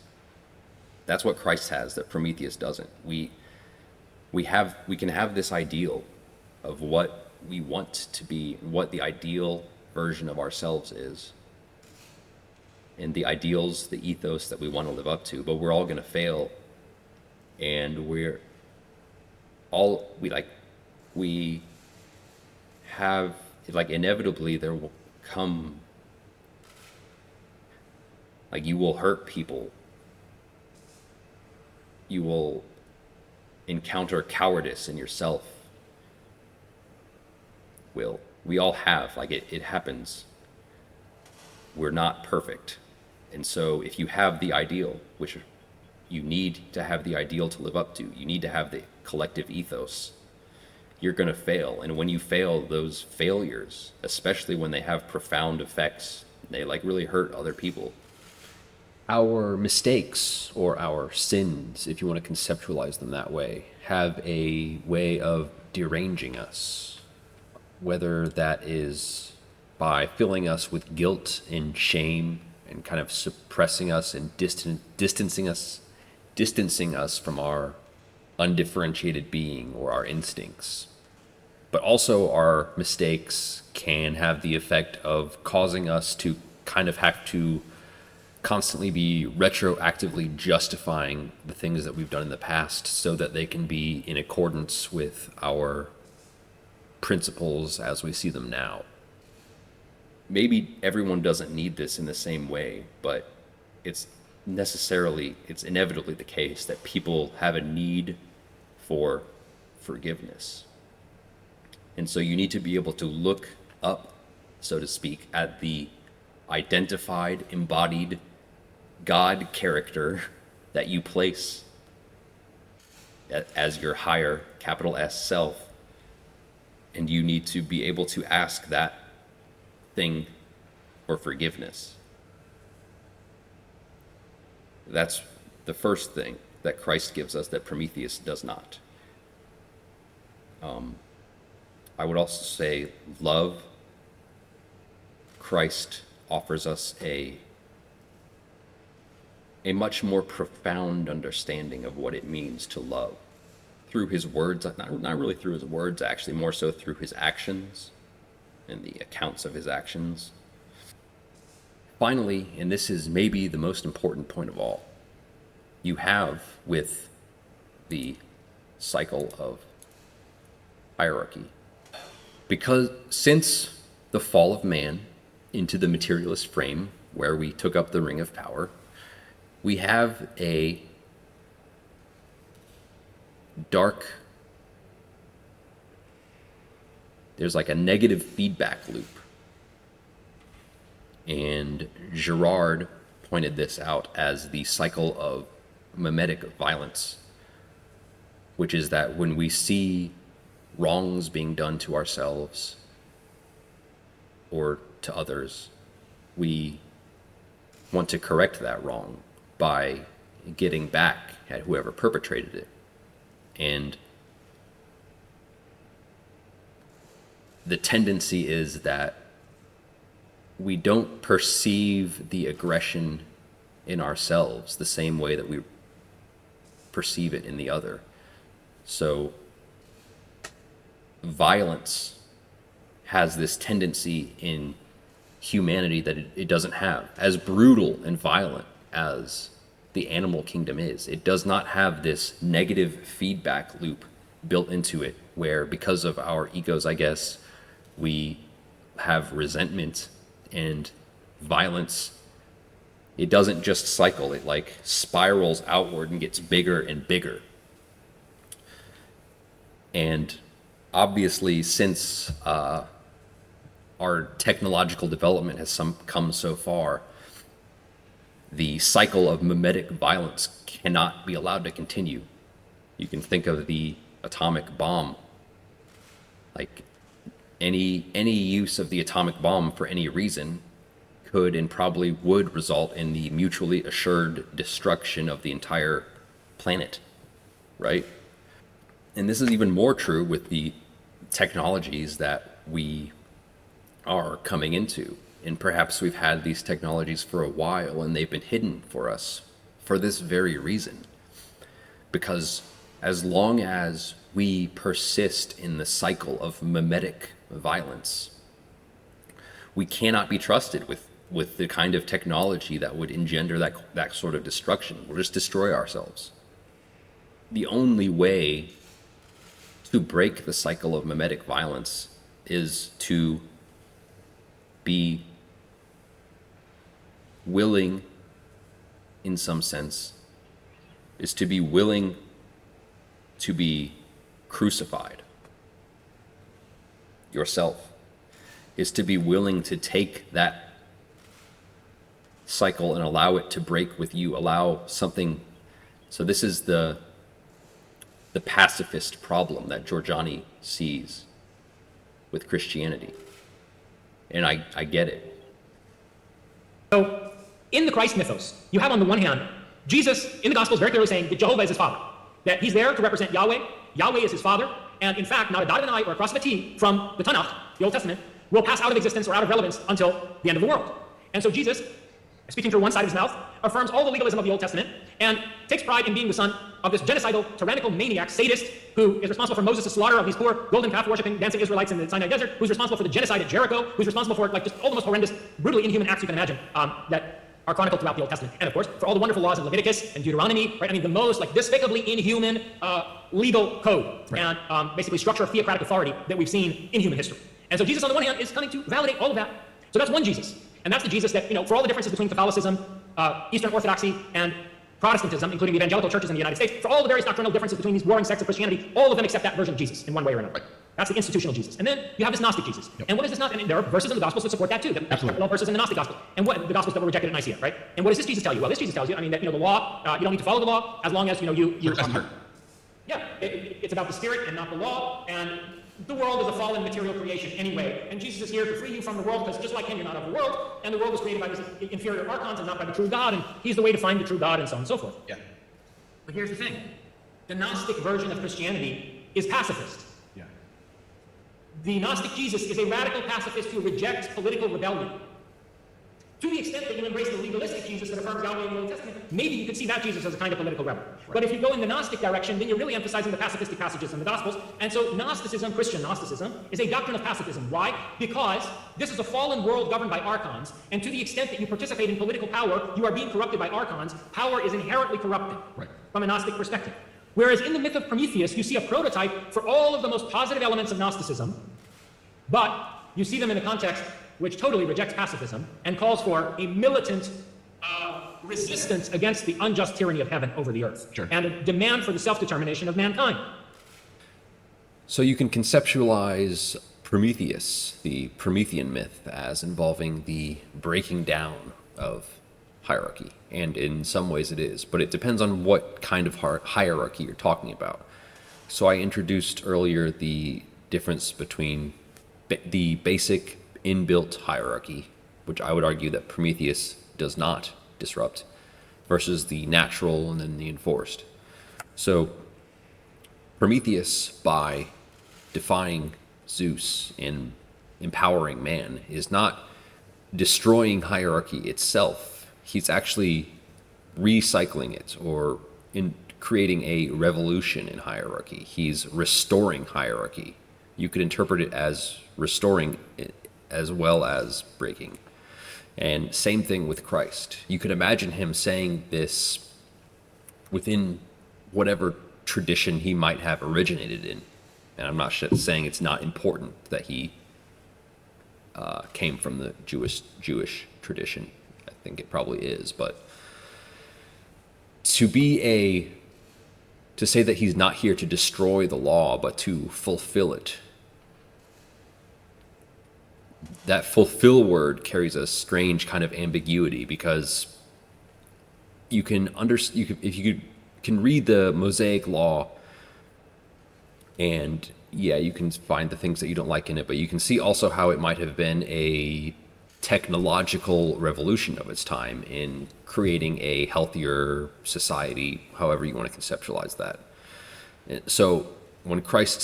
Speaker 1: That's what Christ has that Prometheus doesn't. We can have this ideal of what we want to be, what the ideal version of ourselves is, and the ideals, the ethos that we want to live up to, but we're all going to fail, and we have, like, inevitably there will come, like, you will hurt people, you will encounter cowardice in yourself. We all have, like, it happens. We're not perfect. And so if you have the ideal, which you need to have the ideal to live up to, you need to have the collective ethos, you're going to fail. And when you fail, those failures, especially when they have profound effects, they, like, really hurt other people. Our mistakes, or our sins, if you want to conceptualize them that way, have a way of deranging us, whether that is by filling us with guilt and shame and kind of suppressing us and distancing us from our undifferentiated being or our instincts. But also, our mistakes can have the effect of causing us to kind of have to constantly be retroactively justifying the things that we've done in the past so that they can be in accordance with our principles as we see them now. Maybe everyone doesn't need this in the same way, but it's inevitably the case that people have a need for forgiveness. And so you need to be able to look up, so to speak, at the identified, embodied God character that you place as your higher, capital S, self. And you need to be able to ask that thing for forgiveness. That's the first thing that Christ gives us that Prometheus does not. I would also say love. Christ offers us a much more profound understanding of what it means to love through his words, not really through his words, actually, more so through his actions and the accounts of his actions. Finally, and this is maybe the most important point of all, you have with the cycle of hierarchy. Because since the fall of man into the materialist frame, where we took up the ring of power, we have a dark, there's like a negative feedback loop. And Girard pointed this out as the cycle of mimetic violence, which is that when we see wrongs being done to ourselves or to others, we want to correct that wrong by getting back at whoever perpetrated it. And the tendency is that we don't perceive the aggression in ourselves the same way that we perceive it in the other. So violence has this tendency in humanity that it doesn't have. As brutal and violent as the animal kingdom is, it does not have this negative feedback loop built into it, where because of our egos, I guess, we have resentment and violence. It doesn't just cycle, it like spirals outward and gets bigger and bigger. And obviously, since our technological development has come so far, the cycle of mimetic violence cannot be allowed to continue. You can think of the atomic bomb. Like any use of the atomic bomb for any reason could and probably would result in the mutually assured destruction of the entire planet, right? And this is even more true with the technologies that we are coming into. And perhaps we've had these technologies for a while and they've been hidden for us for this very reason. Because as long as we persist in the cycle of mimetic violence, we cannot be trusted with the kind of technology that would engender that sort of destruction. We'll just destroy ourselves. The only way to break the cycle of mimetic violence is to be willing, in some sense, is to be willing to be crucified yourself, is to be willing to take that cycle and allow it to break with you, allow something. So this is the pacifist problem that Jorjani sees with Christianity. And I get it.
Speaker 3: So, in the Christ mythos, you have on the one hand, Jesus in the Gospels very clearly saying that Jehovah is his father, that he's there to represent Yahweh, Yahweh is his father, and in fact, not a dot of an I or a cross of a T from the Tanakh, the Old Testament, will pass out of existence or out of relevance until the end of the world. And so Jesus, speaking through one side of his mouth, affirms all the legalism of the Old Testament and takes pride in being the son of this genocidal, tyrannical maniac, sadist, who is responsible for Moses' slaughter of these poor golden calf worshipping, dancing Israelites in the Sinai desert, who's responsible for the genocide at Jericho, who's responsible for like just all the most horrendous, brutally inhuman acts you can imagine that are chronicled throughout the Old Testament. And of course, for all the wonderful laws in Leviticus and Deuteronomy, right? I mean, the most like despicably inhuman legal code and basically structure of theocratic authority that we've seen in human history. And so Jesus, on the one hand, is coming to validate all of that. So that's one Jesus. And that's the Jesus that, for all the differences between Catholicism, Eastern Orthodoxy, and Protestantism, including the evangelical churches in the United States, for all the various doctrinal differences between these warring sects of Christianity, all of them accept that version of Jesus in one way or another. Right. That's the institutional Jesus. And then you have this Gnostic Jesus. Yep. And what is this Gnostic? And there are verses in the Gospels that support that too. Absolutely. Well, verses in the Gnostic Gospel. And what the Gospels that were rejected at Nicaea, right? And what does this Jesus tell you? Well, this Jesus tells you, that the law, you don't need to follow the law as long as you. Yeah, it's about the Spirit and not the law. And the world is a fallen material creation anyway, and Jesus is here to free you from the world, because just like him, you're not of the world, and the world was created by these inferior archons and not by the true God, and he's the way to find the true God, and so on and so forth. Yeah. But here's the thing. The Gnostic version of Christianity is pacifist. Yeah. the Gnostic Jesus is a radical pacifist who rejects political rebellion. To the extent that you embrace the legalistic Jesus that affirms Yahweh in the Old Testament, maybe you could see that Jesus as a kind of political rebel. Right. But if you go in the Gnostic direction, then you're really emphasizing the pacifistic passages in the Gospels. And so Gnosticism, Christian Gnosticism, is a doctrine of pacifism. Why? Because this is a fallen world governed by archons, and to the extent that you participate in political power, you are being corrupted by archons. Power is inherently corrupted from a Gnostic perspective. Whereas in the myth of Prometheus, you see a prototype for all of the most positive elements of Gnosticism, but you see them in a context which totally rejects pacifism and calls for a militant resistance against the unjust tyranny of heaven over the earth, and a demand for the self-determination of mankind.
Speaker 1: So you can conceptualize Prometheus, the Promethean myth, as involving the breaking down of hierarchy, and in some ways it is, but it depends on what kind of hierarchy you're talking about. So I introduced earlier the difference between the basic inbuilt hierarchy, which I would argue that Prometheus does not disrupt, versus the natural and then the enforced. So Prometheus, by defying Zeus and empowering man, is not destroying hierarchy itself. He's actually recycling it, or in creating a revolution in hierarchy. He's restoring hierarchy. You could interpret it as restoring it as well as breaking. And same thing with Christ. You could imagine him saying this within whatever tradition he might have originated in. And I'm not saying it's not important that he came from the Jewish tradition. I think it probably is, but to say that he's not here to destroy the law, but to fulfill it. That fulfill word carries a strange kind of ambiguity, because you can if you can read the Mosaic law, and yeah, you can find the things that you don't like in it, but you can see also how it might have been a technological revolution of its time in creating a healthier society, however you want to conceptualize that. So when Christ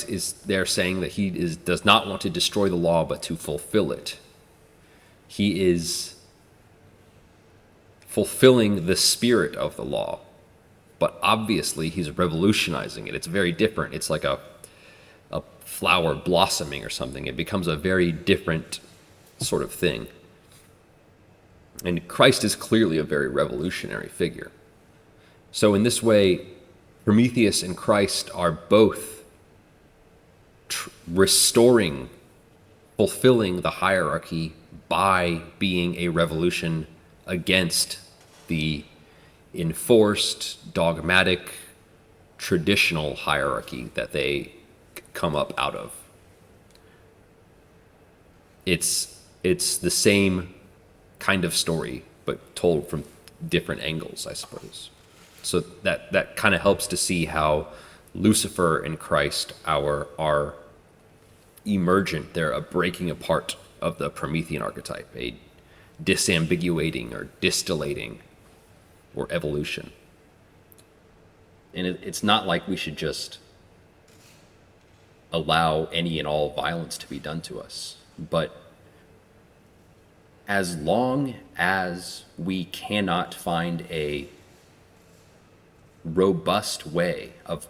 Speaker 1: is there saying that he does not want to destroy the law but to fulfill it, he is fulfilling the spirit of the law, but obviously he's revolutionizing it. It's very different. It's like a flower blossoming or something. It becomes a very different sort of thing. And Christ is clearly a very revolutionary figure. So in this way, Prometheus and Christ are both restoring, fulfilling the hierarchy by being a revolution against the enforced, dogmatic, traditional hierarchy that they come up out of. It's the same kind of story, but told from different angles, I suppose. So that kind of helps to see how Lucifer and Christ are emergent. They're a breaking apart of the Promethean archetype, a disambiguating or distillating or evolution. And it's not like we should just allow any and all violence to be done to us, but as long as we cannot find a robust way of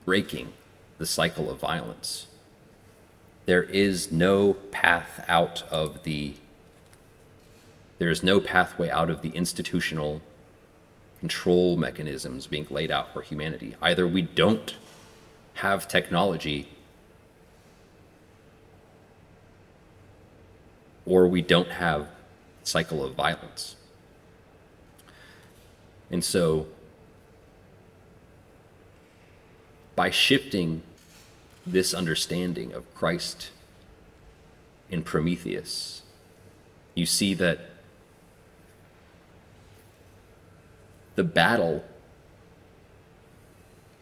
Speaker 1: breaking the cycle of violence, there is no path out of the there is no pathway out of the institutional control mechanisms being laid out for humanity. Either we don't have technology, or we don't have cycle of violence. And so by shifting this understanding of Christ in Prometheus, you see that the battle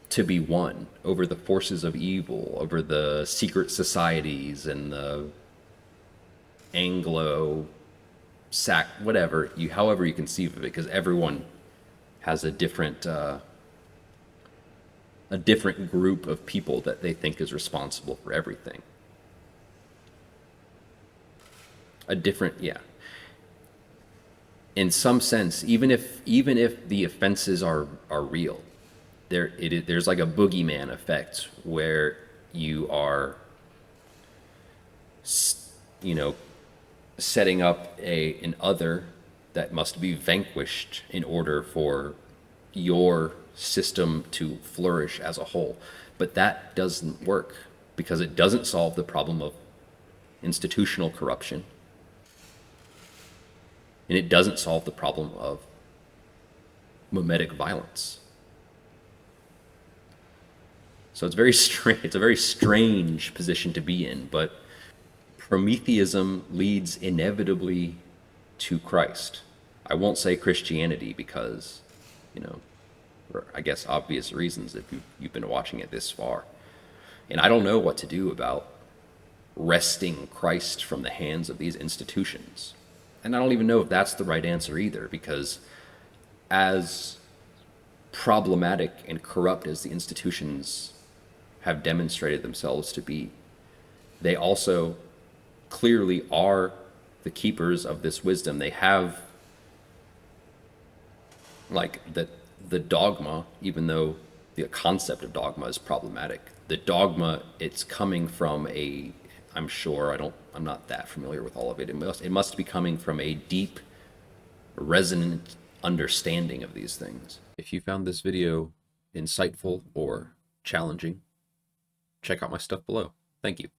Speaker 1: to be won over the forces of evil, over the secret societies and the whatever, however you conceive of it, because everyone has a different a different group of people that they think is responsible for everything. A different, yeah. In some sense, even if the offenses are real, there's like a boogeyman effect where you are, you know, setting up an other that must be vanquished in order for your system to flourish as a whole. But that doesn't work because it doesn't solve the problem of institutional corruption. And it doesn't solve the problem of mimetic violence. So it's it's a very strange position to be in, but Prometheism leads inevitably to Christ. I won't say Christianity because, you know, for I guess obvious reasons if you've been watching it this far. And I don't know what to do about wresting Christ from the hands of these institutions. And I don't even know if that's the right answer either, because as problematic and corrupt as the institutions have demonstrated themselves to be, they also clearly are the keepers of this wisdom. They have, like, the dogma, even though the concept of dogma is problematic. The dogma, it's coming from I'm sure, I'm not that familiar with all of it. It must be coming from a deep, resonant understanding of these things. If you found this video insightful or challenging, check out my stuff below. Thank you.